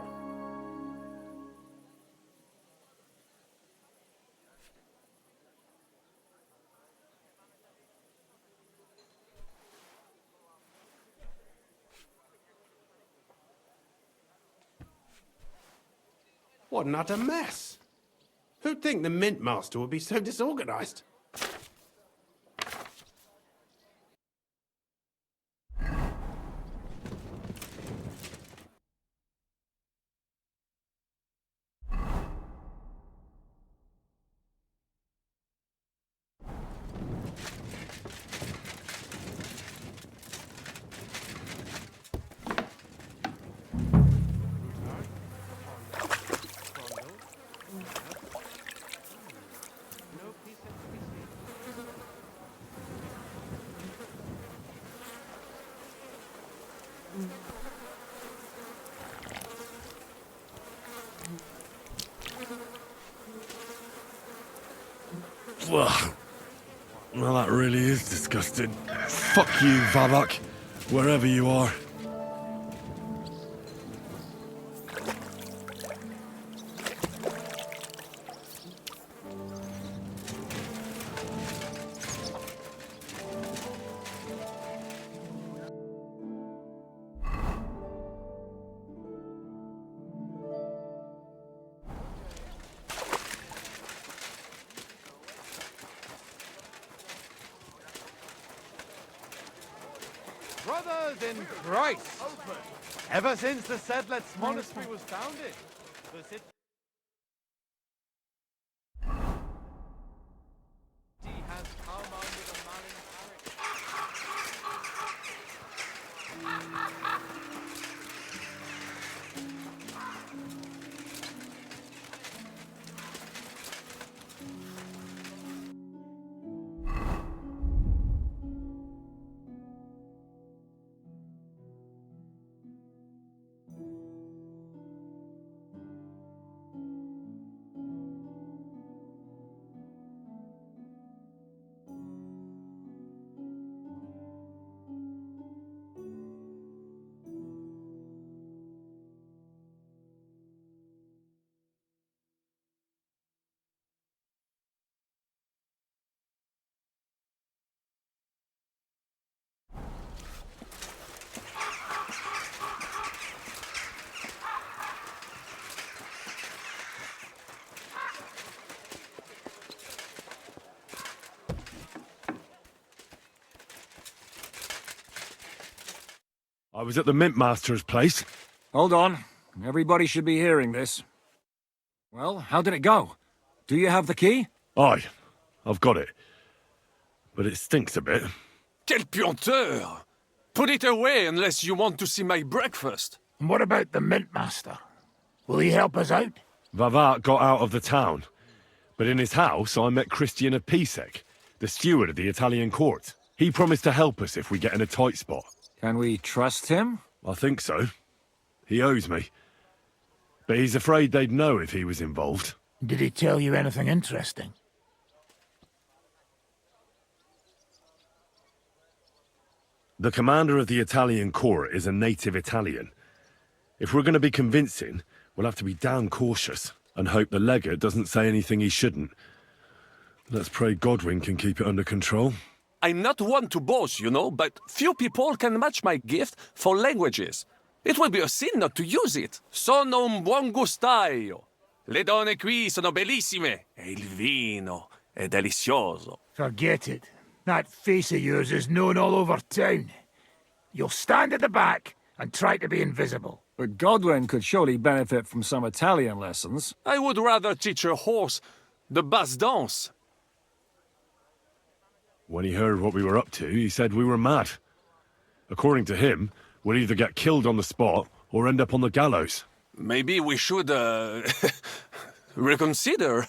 What an utter mess. Who'd think the mint master would be so disorganized? Ugh. Well, that really is disgusting. Fuck you, Vavak, wherever you are. Brothers in Christ, ever since the Sedlets monastery was founded, the city has come under the Malin I was at the Mint Master's place. Hold on. Everybody should be hearing this. Well, how did it go? Do you have the key? Aye, I've got it. But it stinks a bit. Quel puanteur! Put it away unless you want to see my breakfast. And what about the mint master? Will he help us out? Vavak got out of the town. But in his house, I met Kристиан Pисецкий, the steward of the Italian court. He promised to help us if we get in a tight spot. Can we trust him? I think so. He owes me. But he's afraid they'd know if he was involved. Did he tell you anything interesting? The commander of the Italian court is a native Italian. If we're going to be convincing, we'll have to be damn cautious and hope the legate doesn't say anything he shouldn't. Let's pray Godwin can keep it under control. I'm not one to boast, you know, but few people can match my gift for languages. It would be a sin not to use it. Sono un buon gustaio. Le donne qui sono bellissime. E il vino è delizioso. Forget it. That face of yours is known all over town. You'll stand at the back and try to be invisible. But Godwin could surely benefit from some Italian lessons. I would rather teach a horse the basse danse. When he heard what we were up to, he said we were mad. According to him, we'll either get killed on the spot or end up on the gallows. Maybe we should, reconsider.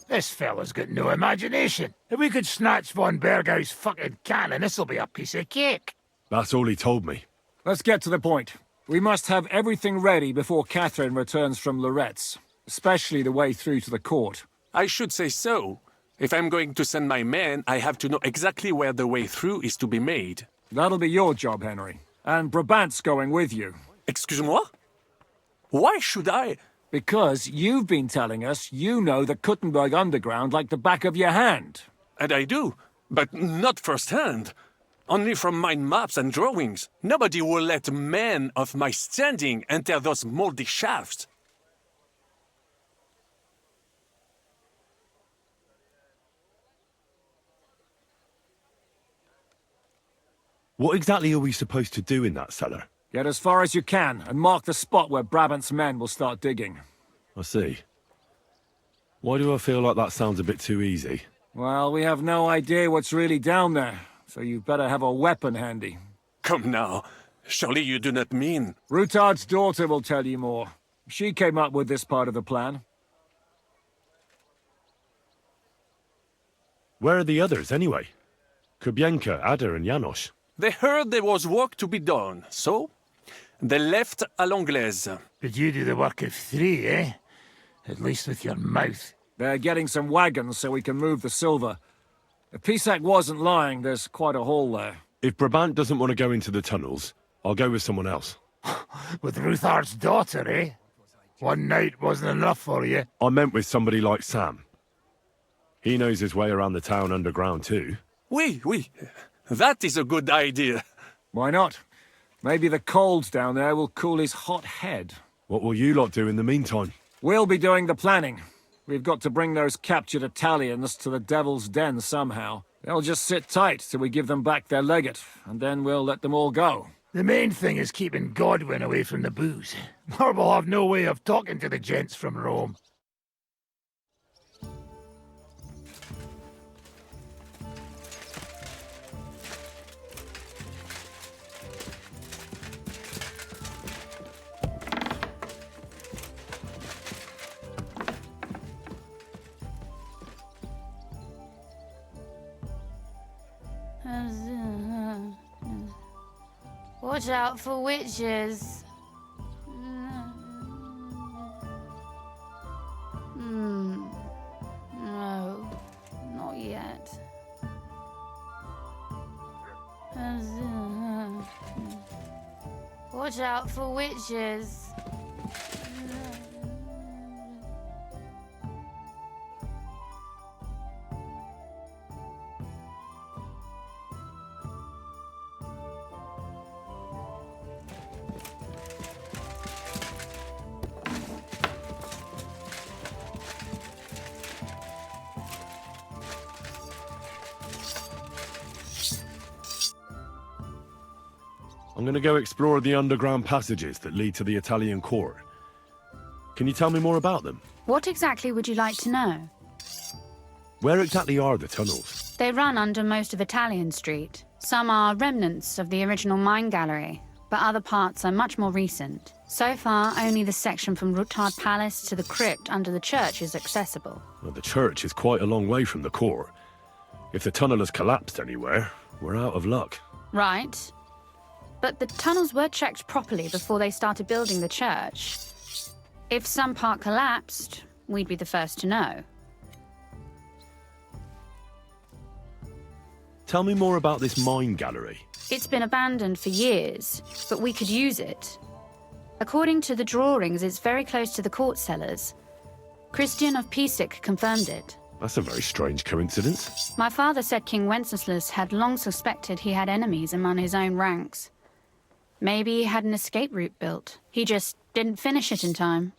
This fella's got no imagination. If we could snatch von Bergau's fucking cannon, this'll be a piece of cake. That's all he told me. Let's get to the point. We must have everything ready before Catherine returns from Loretz, especially the way through to the court. I should say so. If I'm going to send my men, I have to know exactly where the way through is to be made. That'll be your job, Henry. And Brabant's going with you. Excuse-moi? Why should I? Because you've been telling us you know the Kuttenberg underground like the back of your hand. And I do, but not firsthand. Only from my maps and drawings. Nobody will let men of my standing enter those moldy shafts. What exactly are we supposed to do in that cellar? Get as far as you can, and mark the spot where Brabant's men will start digging. I see. Why do I feel like that sounds a bit too easy? Well, we have no idea what's really down there, so you've better have a weapon handy. Come now. Surely you do not mean... Rutard's daughter will tell you more. She came up with this part of the plan. Where are the others, anyway? Kubienka, Ada, and Janos. They heard there was work to be done, so they left à l'anglaise. But you do the work of 3, eh? At least with your mouth. They're getting some wagons so we can move the silver. If Pisak wasn't lying, there's quite a haul there. If Brabant doesn't want to go into the tunnels, I'll go with someone else. With Ruthar's daughter, eh? One night wasn't enough for you. I meant with somebody like Sam. He knows his way around the town underground too. Oui. That is a good idea. Why not? Maybe the cold down there will cool his hot head. What will you lot do in the meantime? We'll be doing the planning. We've got to bring those captured Italians to the Devil's Den somehow. They'll just sit tight till we give them back their legate, and then we'll let them all go. The main thing is keeping Godwin away from the booze. Or we'll have no way of talking to the gents from Rome. Watch out for witches. No, not yet. Watch out for witches. I'm gonna go explore the underground passages that lead to the Italian court. Can you tell me more about them? What exactly would you like to know? Where exactly are the tunnels? They run under most of Italian Street. Some are remnants of the original mine gallery, but other parts are much more recent. So far, only the section from Ruthard Palace to the crypt under the church is accessible. Well, the church is quite a long way from the court. If the tunnel has collapsed anywhere, we're out of luck. Right. But the tunnels were checked properly before they started building the church. If some part collapsed, we'd be the first to know. Tell me more about this mine gallery. It's been abandoned for years, but we could use it. According to the drawings, it's very close to the court cellars. Christian of Pisic confirmed it. That's a very strange coincidence. My father said King Wenceslas had long suspected he had enemies among his own ranks. Maybe he had an escape route built. He just didn't finish it in time.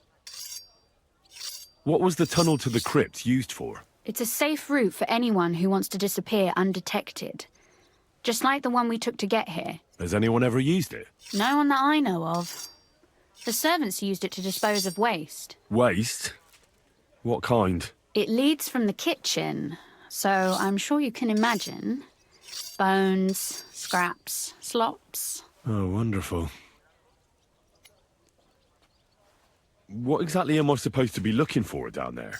What was the tunnel to the crypt used for? It's a safe route for anyone who wants to disappear undetected. Just like the one we took to get here. Has anyone ever used it? No one that I know of. The servants used it to dispose of waste. Waste? What kind? It leads from the kitchen, so I'm sure you can imagine. Bones, scraps, slops. Oh, wonderful. What exactly am I supposed to be looking for down there?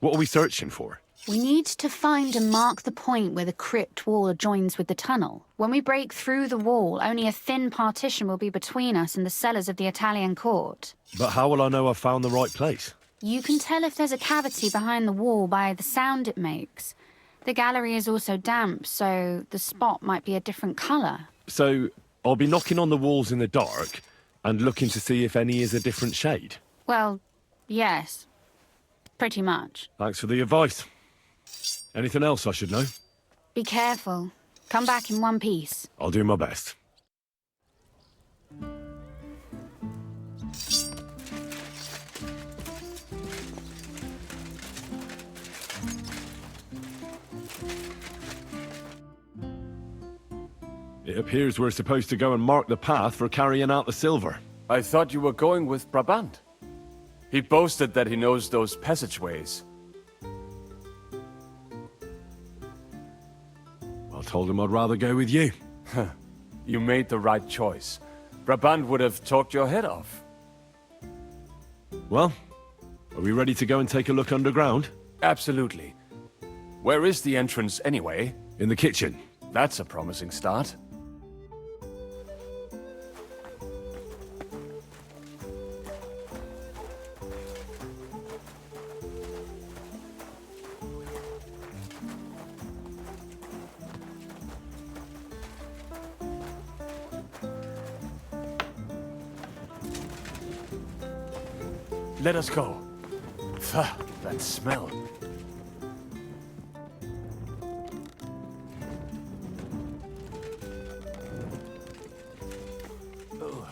What are we searching for? We need to find and mark the point where the crypt wall joins with the tunnel. When we break through the wall, only a thin partition will be between us and the cellars of the Italian court. But how will I know I've found the right place? You can tell if there's a cavity behind the wall by the sound it makes. The gallery is also damp, so the spot might be a different colour. So, I'll be knocking on the walls in the dark and looking to see if any is a different shade. Well, yes. Pretty much. Thanks for the advice. Anything else I should know? Be careful. Come back in one piece. I'll do my best. It appears we're supposed to go and mark the path for carrying out the silver. I thought you were going with Brabant. He boasted that he knows those passageways. I told him I'd rather go with you. You made the right choice. Brabant would have talked your head off. Well, are we ready to go and take a look underground? Absolutely. Where is the entrance anyway? In the kitchen. That's a promising start. Let us go. Pah, that smell. Ugh.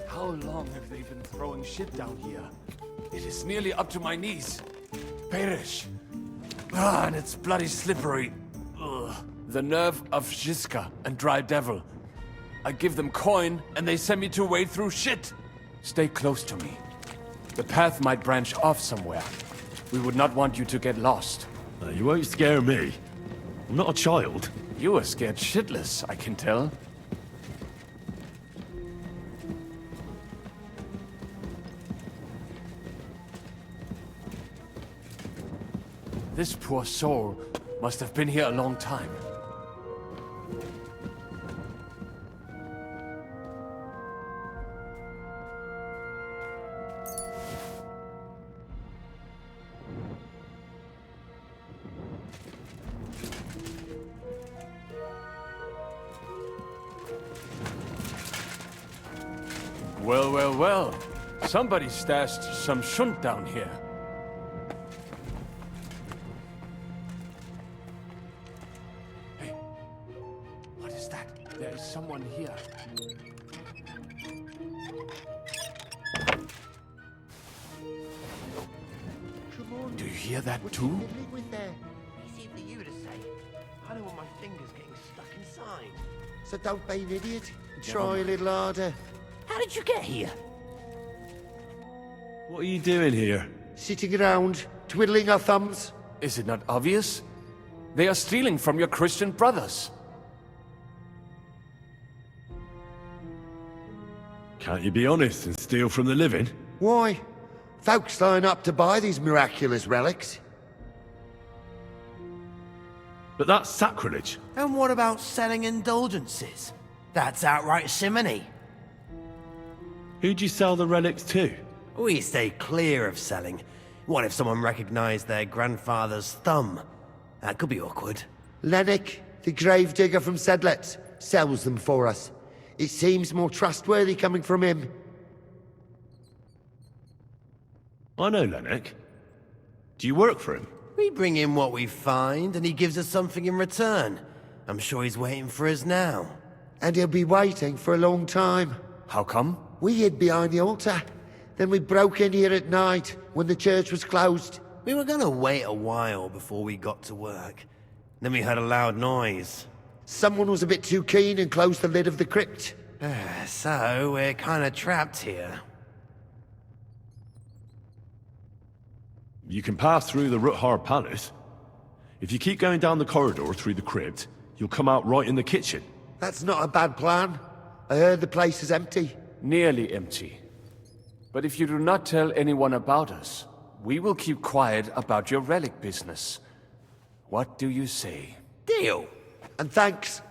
How long have they been throwing shit down here? It is nearly up to my knees. Perish. Ah, and it's bloody slippery. Ugh. The nerve of Žižka and Dry Devil. I give them coin, and they send me to wade through shit. Stay close to me. The path might branch off somewhere. We would not want you to get lost. You won't scare me. I'm not a child. You are scared shitless, I can tell. This poor soul must have been here a long time. Well, well, well. Somebody stashed some shunt down here. Hey, what is that? There is someone here. Do you hear that too? Easy for you to say. I don't want my fingers getting stuck inside. So don't be an idiot. Try a little harder. How did you get here? What are you doing here? Sitting around, twiddling our thumbs. Is it not obvious? They are stealing from your Christian brothers. Can't you be honest and steal from the living? Why? Folks line up to buy these miraculous relics. But that's sacrilege. And what about selling indulgences? That's outright simony. Who'd you sell the relics to? We stay clear of selling. What if someone recognized their grandfather's thumb? That could be awkward. Lennox, the gravedigger from Sedlet, sells them for us. It seems more trustworthy coming from him. I know Lennox. Do you work for him? We bring him what we find, and he gives us something in return. I'm sure he's waiting for us now. And he'll be waiting for a long time. How come? We hid behind the altar. Then we broke in here at night, when the church was closed. We were gonna wait a while before we got to work. Then we heard a loud noise. Someone was a bit too keen and closed the lid of the crypt. So, we're kinda trapped here. You can pass through the Rutkhard Palace. If you keep going down the corridor through the crypt, you'll come out right in the kitchen. That's not a bad plan. I heard the place is empty. Nearly empty. But if you do not tell anyone about us, we will keep quiet about your relic business. What do you say? Deal. And thanks.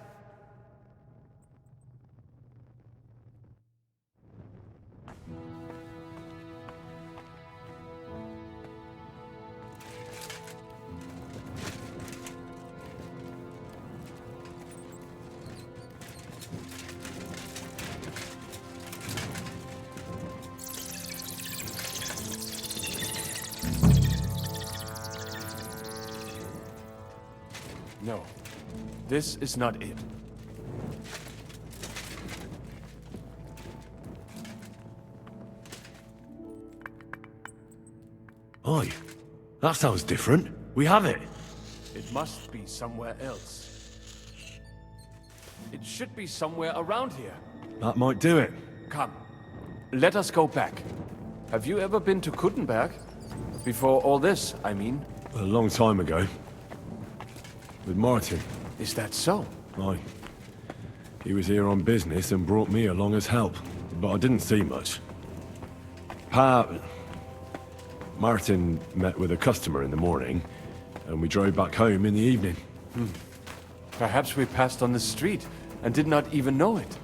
No, this is not it. Oi, that sounds different. We have it. It must be somewhere else. It should be somewhere around here. That might do it. Come, let us go back. Have you ever been to Kuttenberg? Before all this, I mean. A long time ago. With Martin. Is that so? Aye. He was here on business and brought me along as help. But I didn't see much. Martin met with a customer in the morning, and we drove back home in the evening. Perhaps we passed on the street and did not even know it.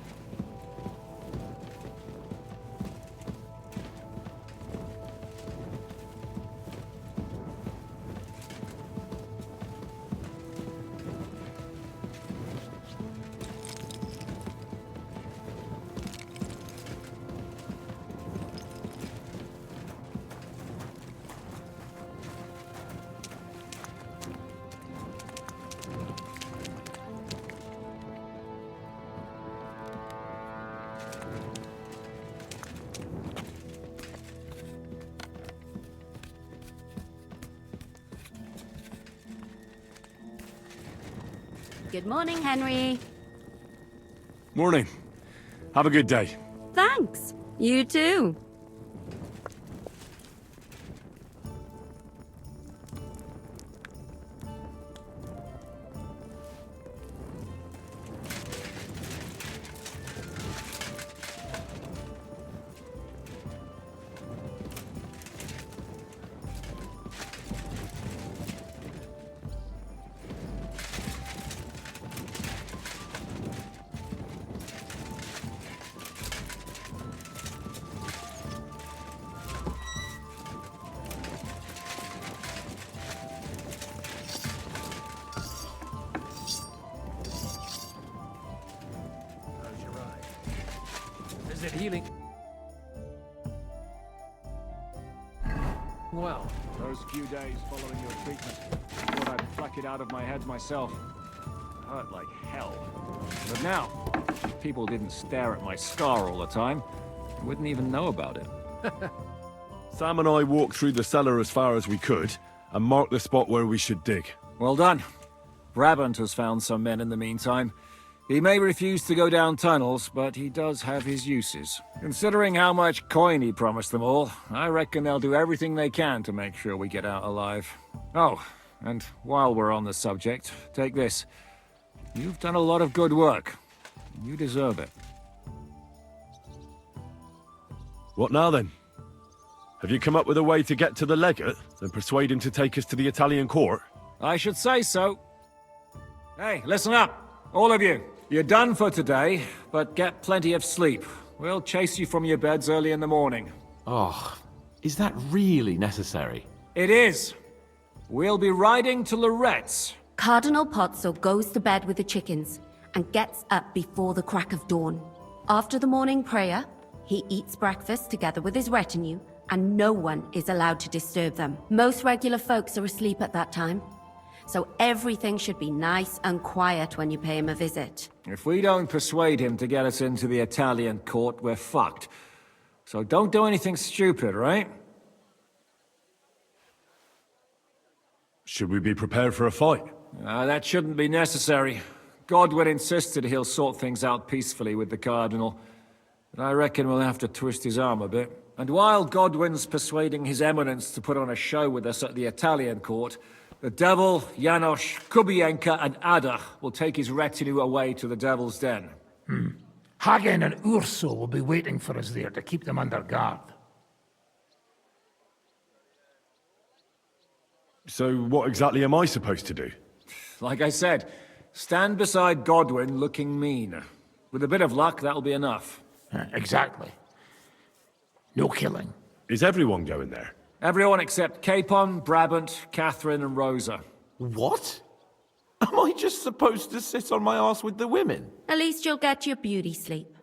Good morning, Henry. Morning. Have a good day. Thanks. You too. Is it healing? Well, those few days following your treatment, I thought I'd pluck it out of my head myself. Hurt like hell. But now, if people didn't stare at my scar all the time, I wouldn't even know about it. Sam and I walked through the cellar as far as we could, and marked the spot where we should dig. Well done. Brabant has found some men in the meantime. He may refuse to go down tunnels, but he does have his uses. Considering how much coin he promised them all, I reckon they'll do everything they can to make sure we get out alive. Oh, and while we're on the subject, take this. You've done a lot of good work. You deserve it. What now then? Have you come up with a way to get to the legate and persuade him to take us to the Italian court? I should say so. Hey, listen up, all of you. You're done for today, but get plenty of sleep. We'll chase you from your beds early in the morning. Oh, is that really necessary? It is. We'll be riding to Loretz. Cardinal Potzco goes to bed with the chickens and gets up before the crack of dawn. After the morning prayer, he eats breakfast together with his retinue, and no one is allowed to disturb them. Most regular folks are asleep at that time, so everything should be nice and quiet when you pay him a visit. If we don't persuade him to get us into the Italian court, we're fucked. So don't do anything stupid, right? Should we be prepared for a fight? That shouldn't be necessary. Godwin insisted he'll sort things out peacefully with the Cardinal. But I reckon we'll have to twist his arm a bit. And while Godwin's persuading His Eminence to put on a show with us at the Italian court, the Devil, Janos, Kubienka, and Ada will take his retinue away to the Devil's Den. Hagen and Urso will be waiting for us there to keep them under guard. So what exactly am I supposed to do? Like I said, stand beside Godwin looking mean. With a bit of luck, that'll be enough. Exactly. No killing. Is everyone going there? Everyone except Capon, Brabant, Catherine, and Rosa. What? Am I just supposed to sit on my ass with the women? At least you'll get your beauty sleep.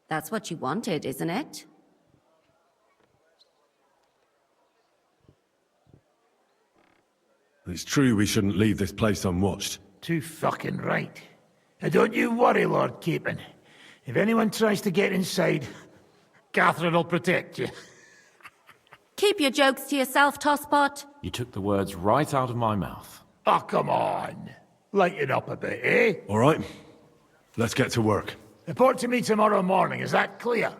That's what you wanted, isn't it? It's true we shouldn't leave this place unwatched. Too fucking right. Now don't you worry, Lord Capon. If anyone tries to get inside, Catherine will protect you. Keep your jokes to yourself, Tosspot. You took the words right out of my mouth. Oh, come on. Lighten up a bit, eh? All right. Let's get to work. Report to me tomorrow morning, is that clear?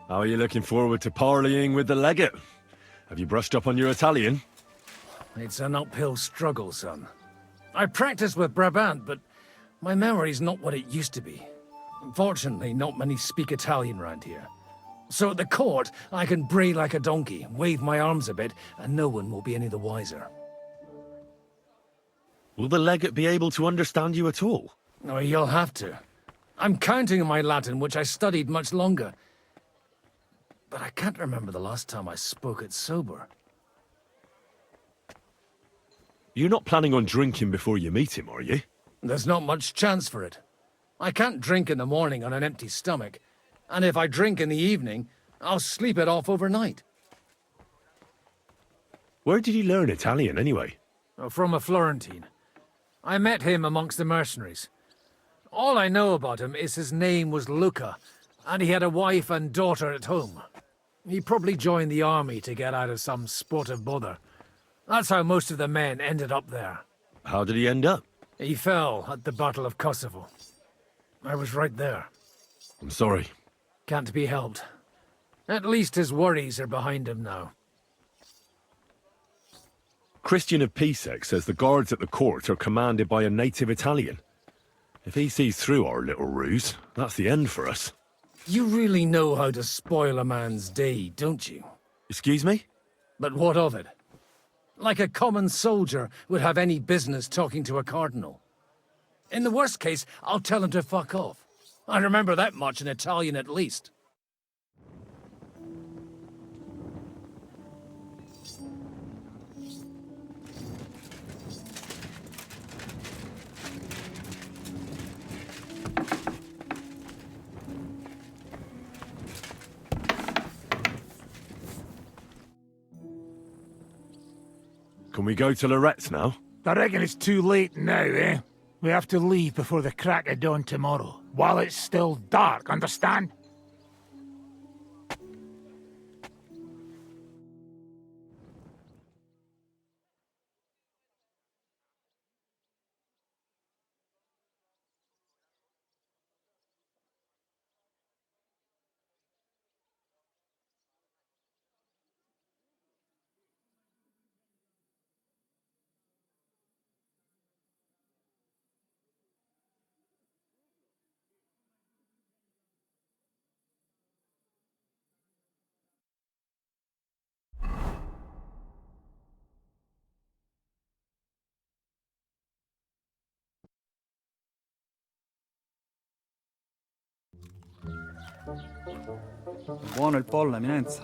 How are you looking forward to parleying with the legate? Have you brushed up on your Italian? It's an uphill struggle, son. I practiced with Brabant, but my memory's not what it used to be. Unfortunately, not many speak Italian round here. So at the court, I can bray like a donkey, wave my arms a bit, and no one will be any the wiser. Will the legate be able to understand you at all? Oh, you'll have to. I'm counting on my Latin, which I studied much longer. But I can't remember the last time I spoke it sober. You're not planning on drinking before you meet him, are you? There's not much chance for it. I can't drink in the morning on an empty stomach. And if I drink in the evening, I'll sleep it off overnight. Where did you learn Italian, anyway? From a Florentine. I met him amongst the mercenaries. All I know about him is his name was Luca, and he had a wife and daughter at home. He probably joined the army to get out of some sportive bother. That's how most of the men ended up there. How did he end up? He fell at the Battle of Kosovo. I was right there. I'm sorry. Can't be helped. At least his worries are behind him now. Christian of Pissek says the guards at the court are commanded by a native Italian. If he sees through our little ruse, that's the end for us. You really know how to spoil a man's day, don't you? Excuse me? But what of it? Like a common soldier would have any business talking to a cardinal. In the worst case, I'll tell him to fuck off. I remember that much in Italian at least. Can we go to Lorette's now? I reckon it's too late now, eh? We have to leave before the crack of dawn tomorrow, while it's still dark, understand? Buono il pollo, eminenza.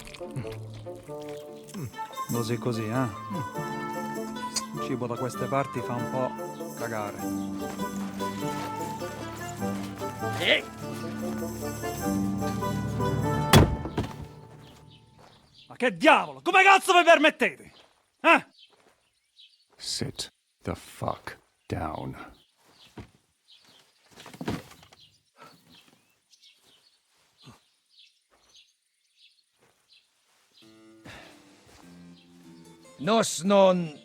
Così così, eh? Il cibo da queste parti fa un po' cagare. Ma che diavolo? Come cazzo vi permettete? Eh? Sit the fuck down. Nos non...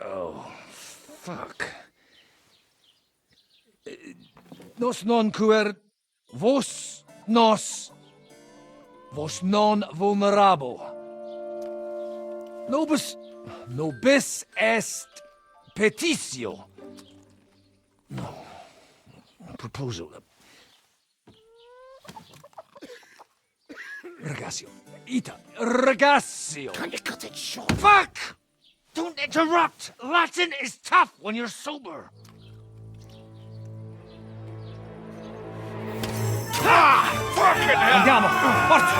Oh, fuck. Nos non quer... Vos nos... Vos non vulnerabo. Nobis est petitio. No. Proposal. Ragazio. Ita. Ragazio. Can you cut it short? Fuck! Don't interrupt! Latin is tough when you're sober. Fucking hell! Andiamo! Forza!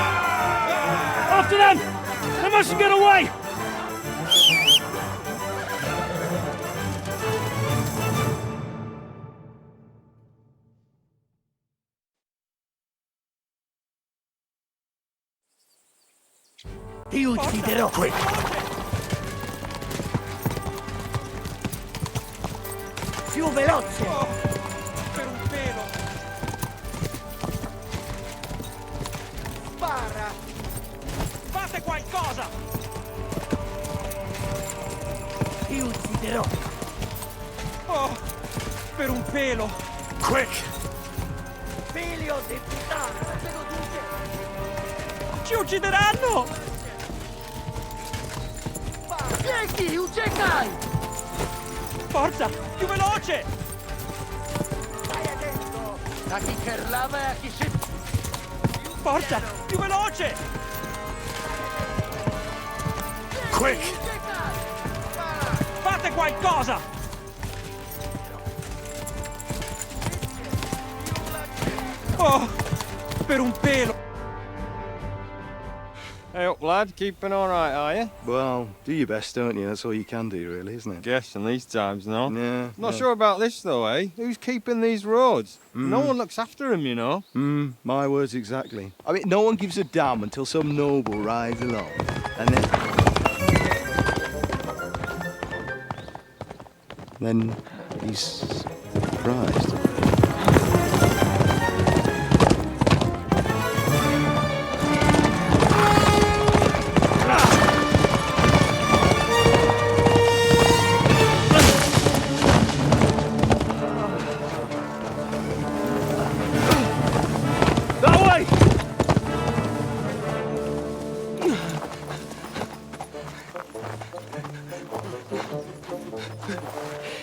After them! They mustn't get away! Ti ucciderò! Quick! Più veloce! Per un pelo! Spara! Fate qualcosa! Ti ucciderò! Oh! Per un pelo! Quick! Figlio di puttana! Ci uccideranno! Biegni, uciekaj! Forza! Più veloce! Stai attento! Taki kerlawa, jaki szybki! Forza! Più veloce! Quick! Fate qualcosa! Oh! Per un pelo! Hey up, lad. Keeping all right, are you? Well, do your best, don't you? That's all you can do, really, isn't it? Guess in these times, no? Yeah. Not sure about this, though, eh? Who's keeping these roads? No one looks after them, you know. My words exactly. I mean, no one gives a damn until some noble rides along, and then he's surprised.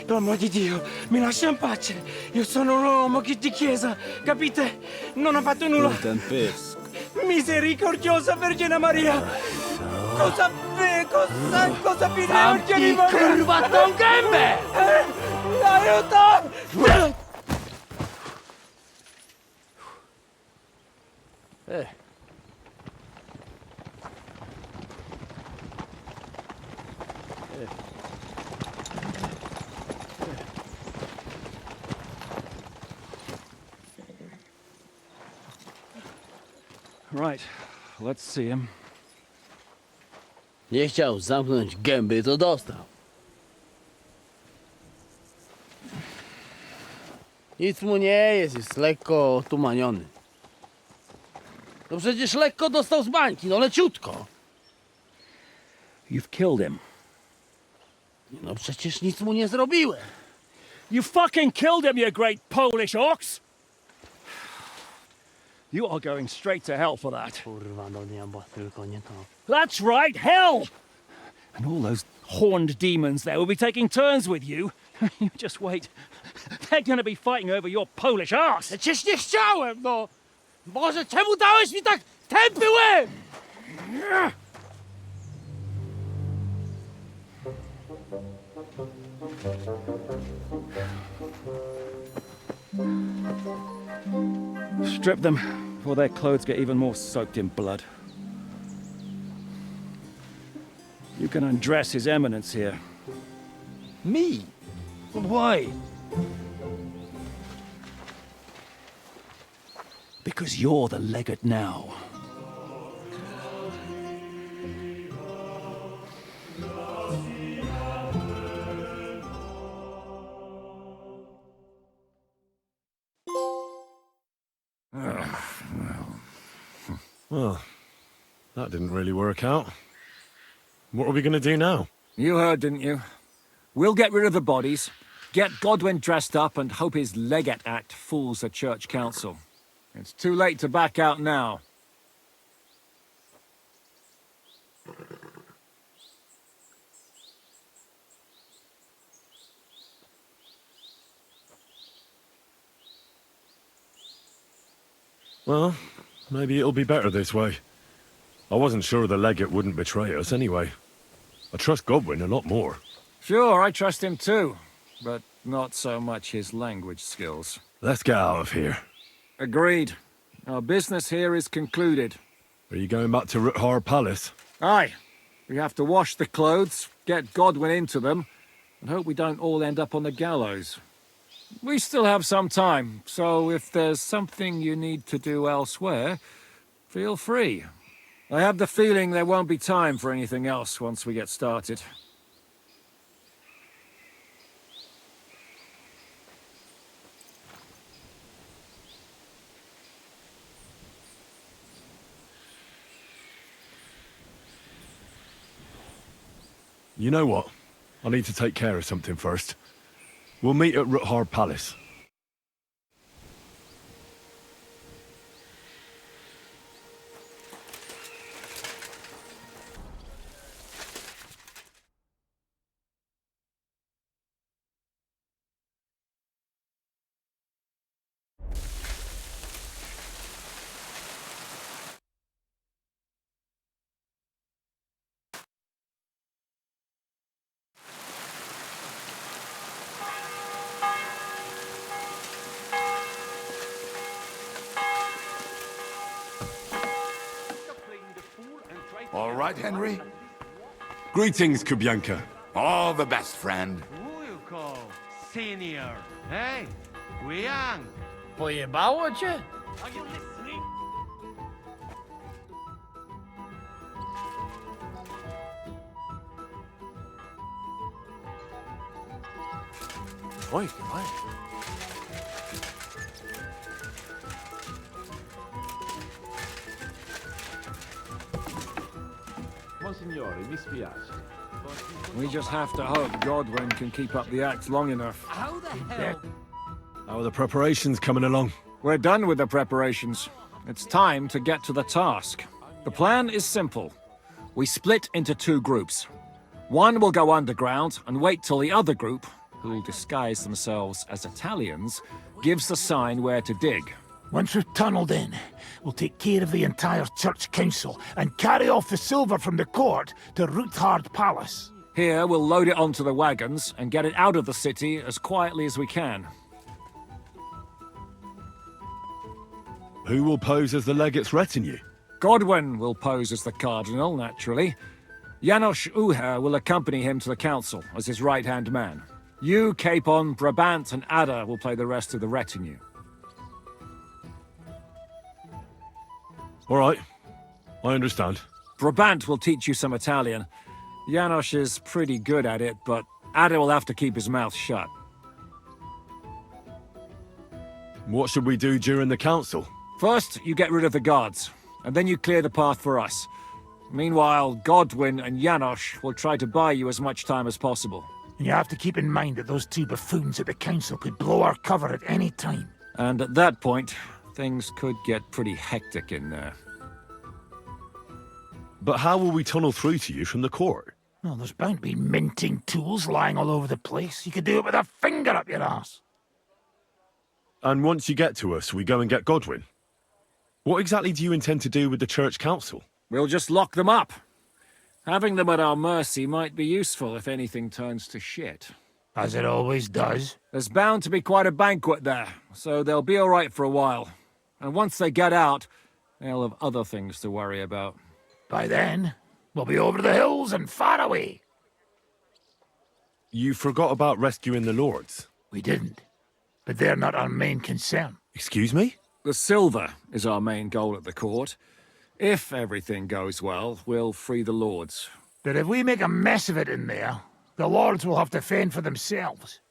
Per amor di Dio, mi lascia in pace. Io sono un uomo di chiesa, capite? Non ho fatto nulla. Misericordiosa Vergine Maria! Cosa vi Zamknij kurwa tą gębę! Aiuto! Right, let's see him. Nie chciał zamknąć gęby, to dostał. Nic mu nie jest lekko otumaniony. No przecież lekko dostał z bańki, no leciutko. You've killed him. No przecież nic mu nie zrobiłem. You fucking killed him, you great Polish ox! You are going straight to hell for that. Kurwa, do nieba, tylko nie to. That's right, hell! And all those horned demons there will be taking turns with you. You just wait. They're gonna be fighting over your Polish ass. Przecież nie chciałem, no! Boże, czemu dałeś mi tak tępy łeb? Strip them before their clothes get even more soaked in blood. You can undress His Eminence here. Me? Why? Because you're the legate now. Well, that didn't really work out. What are we going to do now? You heard, didn't you? We'll get rid of the bodies, get Godwin dressed up, and hope his Legate Act fools the Church Council. It's too late to back out now. Well, maybe it'll be better this way. I wasn't sure the legate wouldn't betray us anyway. I trust Godwin a lot more. Sure, I trust him too, but not so much his language skills. Let's get out of here. Agreed. Our business here is concluded. Are you going back to Rutkhard Palace? Aye. We have to wash the clothes, get Godwin into them, and hope we don't all end up on the gallows. We still have some time, so if there's something you need to do elsewhere, feel free. I have the feeling there won't be time for anything else once we get started. You know what? I need to take care of something first. We'll meet at Rutkhard Palace. All right, Henry? Greetings, Kubyanka. All the best, friend. Who you call senior? Hey, Guiang. Pojebało cię? Are you listening? Oj, oj. Monsignore, mi spiace. We just have to hope Godwin can keep up the act long enough. How the hell? How are the preparations coming along? We're done with the preparations. It's time to get to the task. The plan is simple. We split into two groups. One will go underground and wait till the other group, who'll disguise themselves as Italians, gives the sign where to dig. Once we've tunneled in, we'll take care of the entire church council and carry off the silver from the court to Rutkhard Palace. Here, we'll load it onto the wagons and get it out of the city as quietly as we can. Who will pose as the legate's retinue? Godwin will pose as the cardinal, naturally. Janos Uher will accompany him to the council as his right-hand man. You, Capon, Brabant, and Ada will play the rest of the retinue. All right. I understand. Brabant will teach you some Italian. Janos is pretty good at it, but Ada will have to keep his mouth shut. What should we do during the council? First, you get rid of the guards, and then you clear the path for us. Meanwhile, Godwin and Janos will try to buy you as much time as possible. And you have to keep in mind that those two buffoons at the council could blow our cover at any time. And at that point, things could get pretty hectic in there. But how will we tunnel through to you from the court? Well, there's bound to be minting tools lying all over the place. You could do it with a finger up your ass. And once you get to us, we go and get Godwin. What exactly do you intend to do with the church council? We'll just lock them up. Having them at our mercy might be useful if anything turns to shit. As it always does. There's bound to be quite a banquet there, so they'll be all right for a while. And once they get out, they'll have other things to worry about. By then, we'll be over the hills and far away. You forgot about rescuing the lords. We didn't. But they're not our main concern. Excuse me? The silver is our main goal at the court. If everything goes well, we'll free the lords. But if we make a mess of it in there, the lords will have to fend for themselves.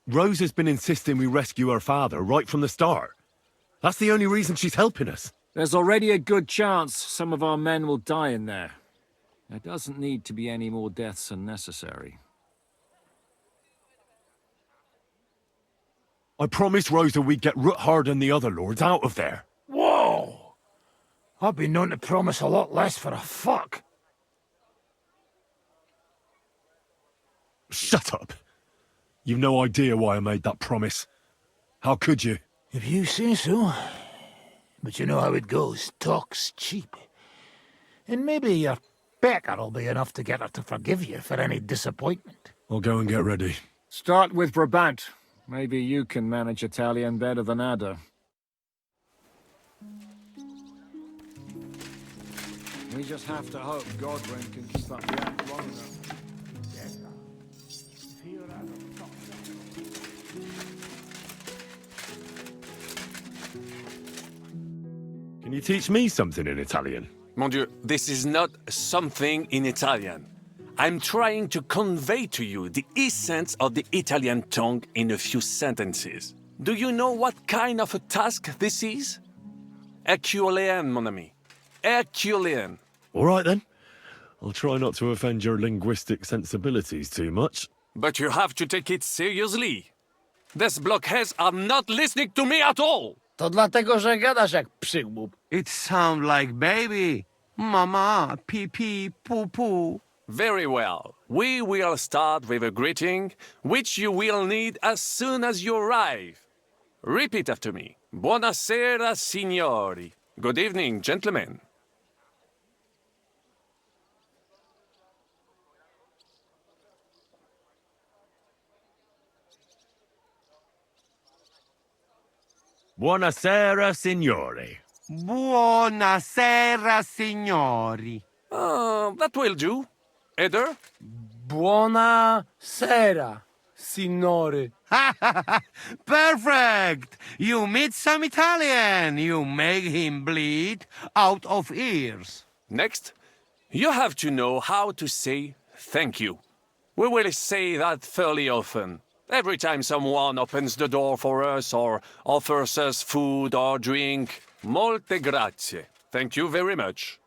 Rose has been insisting we rescue her father right from the start. That's the only reason she's helping us. There's already a good chance some of our men will die in there. There doesn't need to be any more deaths unnecessary. I promised Rosa we'd get Rutkhard and the other lords out of there. Whoa! I've been known to promise a lot less for a fuck. Shut up. You've no idea why I made that promise. How could you? If you say so. But you know how it goes. Talk's cheap. And maybe your pecker'll be enough to get her to forgive you for any disappointment. I'll go and get ready. Start with Brabant. Maybe you can manage Italian better than Ada. We just have to hope Godwin can keep up the act long enough. Can you teach me something in Italian? Mon Dieu, this is not something in Italian. I'm trying to convey to you the essence of the Italian tongue in a few sentences. Do you know what kind of a task this is? Herculean, mon ami. Herculean. All right then. I'll try not to offend your linguistic sensibilities too much. But you have to take it seriously. These blockheads are not listening to me at all. To dlatego, że gadasz jak przygłup. It sounds like baby. Mama, pee pee, poo poo. Very well. We will start with a greeting, which you will need as soon as you arrive. Repeat after me. Buonasera, signori. Good evening, gentlemen. Buonasera, signori. Buonasera, signori. That will do. Eder? Buonasera, signori. Perfect! You meet some Italian. You make him bleed out of ears. Next, you have to know how to say thank you. We will say that fairly often. Every time someone opens the door for us or offers us food or drink. Molte grazie. Thank you very much.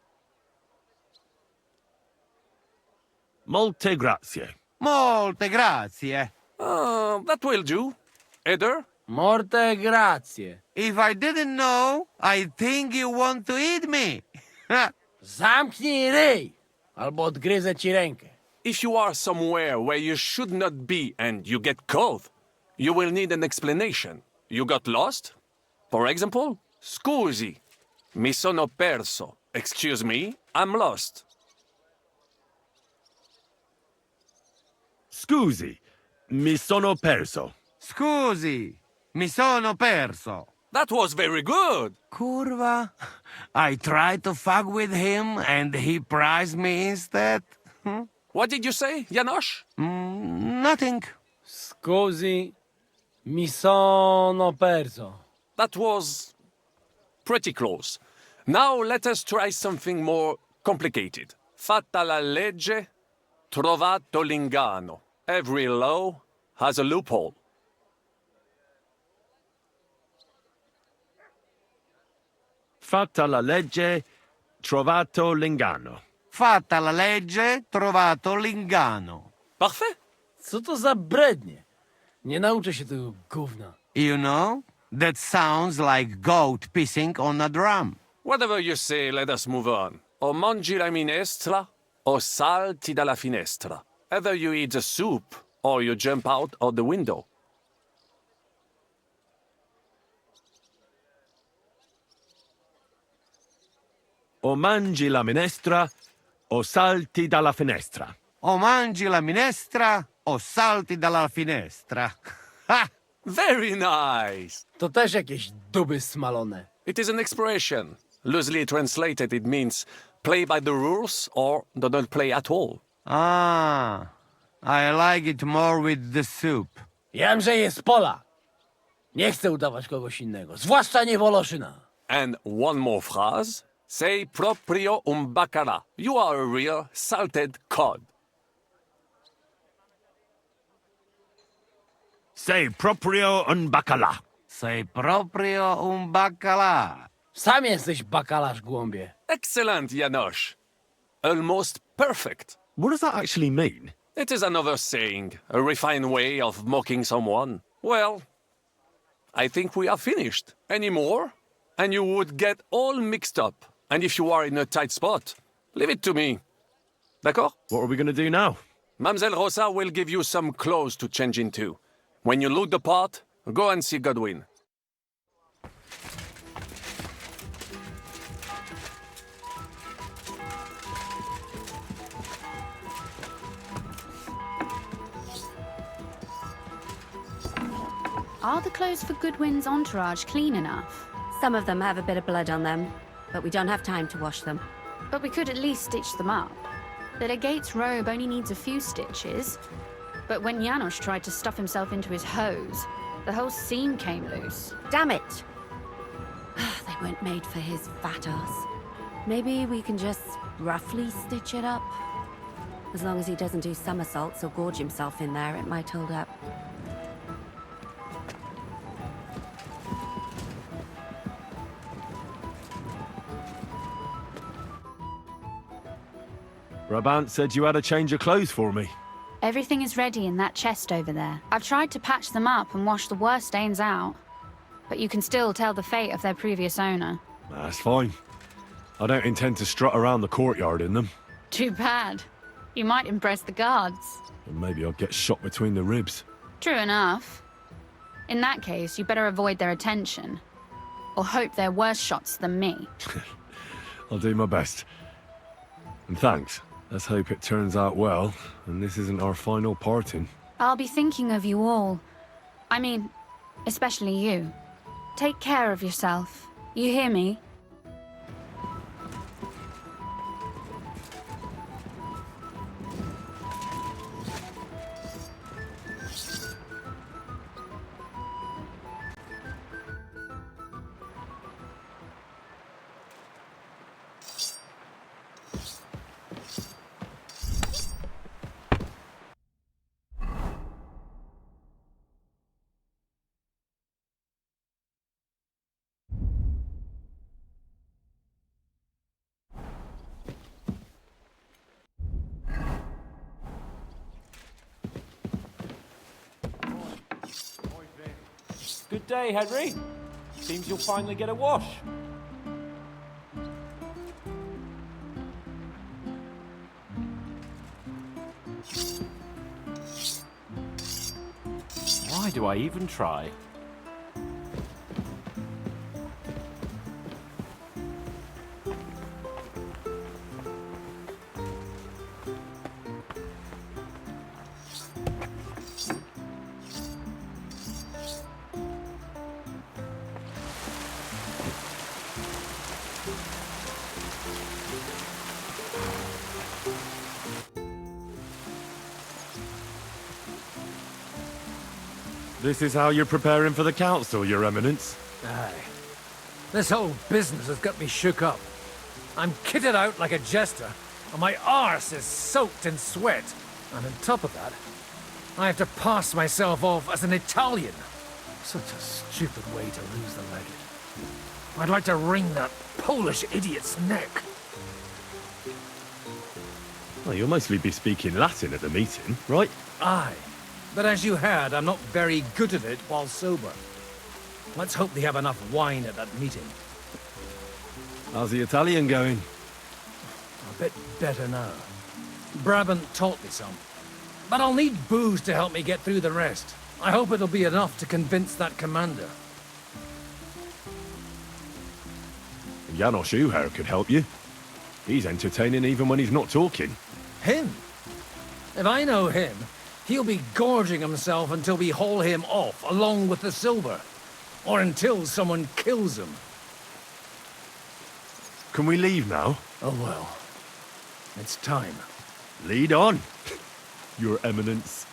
Molte grazie. Molte grazie. That will do. Eder? Molte grazie. If I didn't know, I think you want to eat me. Zamknij ryj, albo odgryzę ci rękę. If you are somewhere where you should not be and you get caught, you will need an explanation. You got lost? For example, scusi, mi sono perso. Excuse me, I'm lost. Scusi, mi sono perso. Scusi, mi sono perso. That was very good. Curva. I tried to fuck with him and he prized me instead. What did you say, Janosch? Nothing. Scusi, mi sono perso. That was pretty close. Now let us try something more complicated. Fatta la legge, trovato l'inganno. Every law has a loophole. Fatta la legge, trovato l'inganno. Fatta la legge, trovato l'inganno. Parfait. Co to za brednie? Nie nauczę się tego gówna. You know, that sounds like goat pissing on a drum. Whatever you say, let us move on. O mangi la minestra, o salti dalla finestra. Either you eat the soup, or you jump out of the window. O mangi la minestra, o salti dalla finestra. O mangi la minestra, o salti dalla finestra. Ha! Very nice. To też jakieś duby smalone. It is an expression. Loosely translated, it means play by the rules or do not play at all. Ah, I like it more with the soup. Jamże jest Pola. Nie chcę udawać kogoś innego, zwłaszcza nie Woloszyna. And one more phrase. Sei proprio un baccara. You are a real salted cod. Sei proprio un baccalà. Sei proprio un baccalà. Sam jesteś bakalarz, głąbie. Excellent, Janosch. Almost perfect. What does that actually mean? It is another saying, a refined way of mocking someone. Well, I think we are finished. Any more? And you would get all mixed up. And if you are in a tight spot, leave it to me. D'accord? What are we going to do now? Mademoiselle Rosa will give you some clothes to change into. When you look the part, go and see Godwin. Are the clothes for Goodwin's entourage clean enough? Some of them have a bit of blood on them, but we don't have time to wash them. But we could at least stitch them up. The legate's robe only needs a few stitches. But when Janosch tried to stuff himself into his hose, the whole seam came loose. Damn it! They weren't made for his fat ass. Maybe we can just roughly stitch it up? As long as he doesn't do somersaults or gorge himself in there, it might hold up. Brabant said you had a change of clothes for me. Everything is ready in that chest over there. I've tried to patch them up and wash the worst stains out, but you can still tell the fate of their previous owner. That's fine. I don't intend to strut around the courtyard in them. Too bad. You might impress the guards. And maybe I'll get shot between the ribs. True enough. In that case, you better avoid their attention. Or hope they're worse shots than me. I'll do my best. And thanks. Let's hope it turns out well, and this isn't our final parting. I'll be thinking of you all. I mean, especially you. Take care of yourself. You hear me? Good day, Henry. Seems you'll finally get a wash. Why do I even try? This is how you're preparing for the council, Your Eminence? Aye. This whole business has got me shook up. I'm kitted out like a jester, and my arse is soaked in sweat. And on top of that, I have to pass myself off as an Italian. Such a stupid way to lose the legate. I'd like to wring that Polish idiot's neck. Well, you'll mostly be speaking Latin at the meeting, right? Aye. But as you heard, I'm not very good at it while sober. Let's hope they have enough wine at that meeting. How's the Italian going? A bit better now. Brabant taught me some. But I'll need booze to help me get through the rest. I hope it'll be enough to convince that commander. Janos Uher could help you. He's entertaining even when he's not talking. Him? If I know him, he'll be gorging himself until we haul him off, along with the silver. Or until someone kills him. Can we leave now? Oh well. It's time. Lead on, Your Eminence.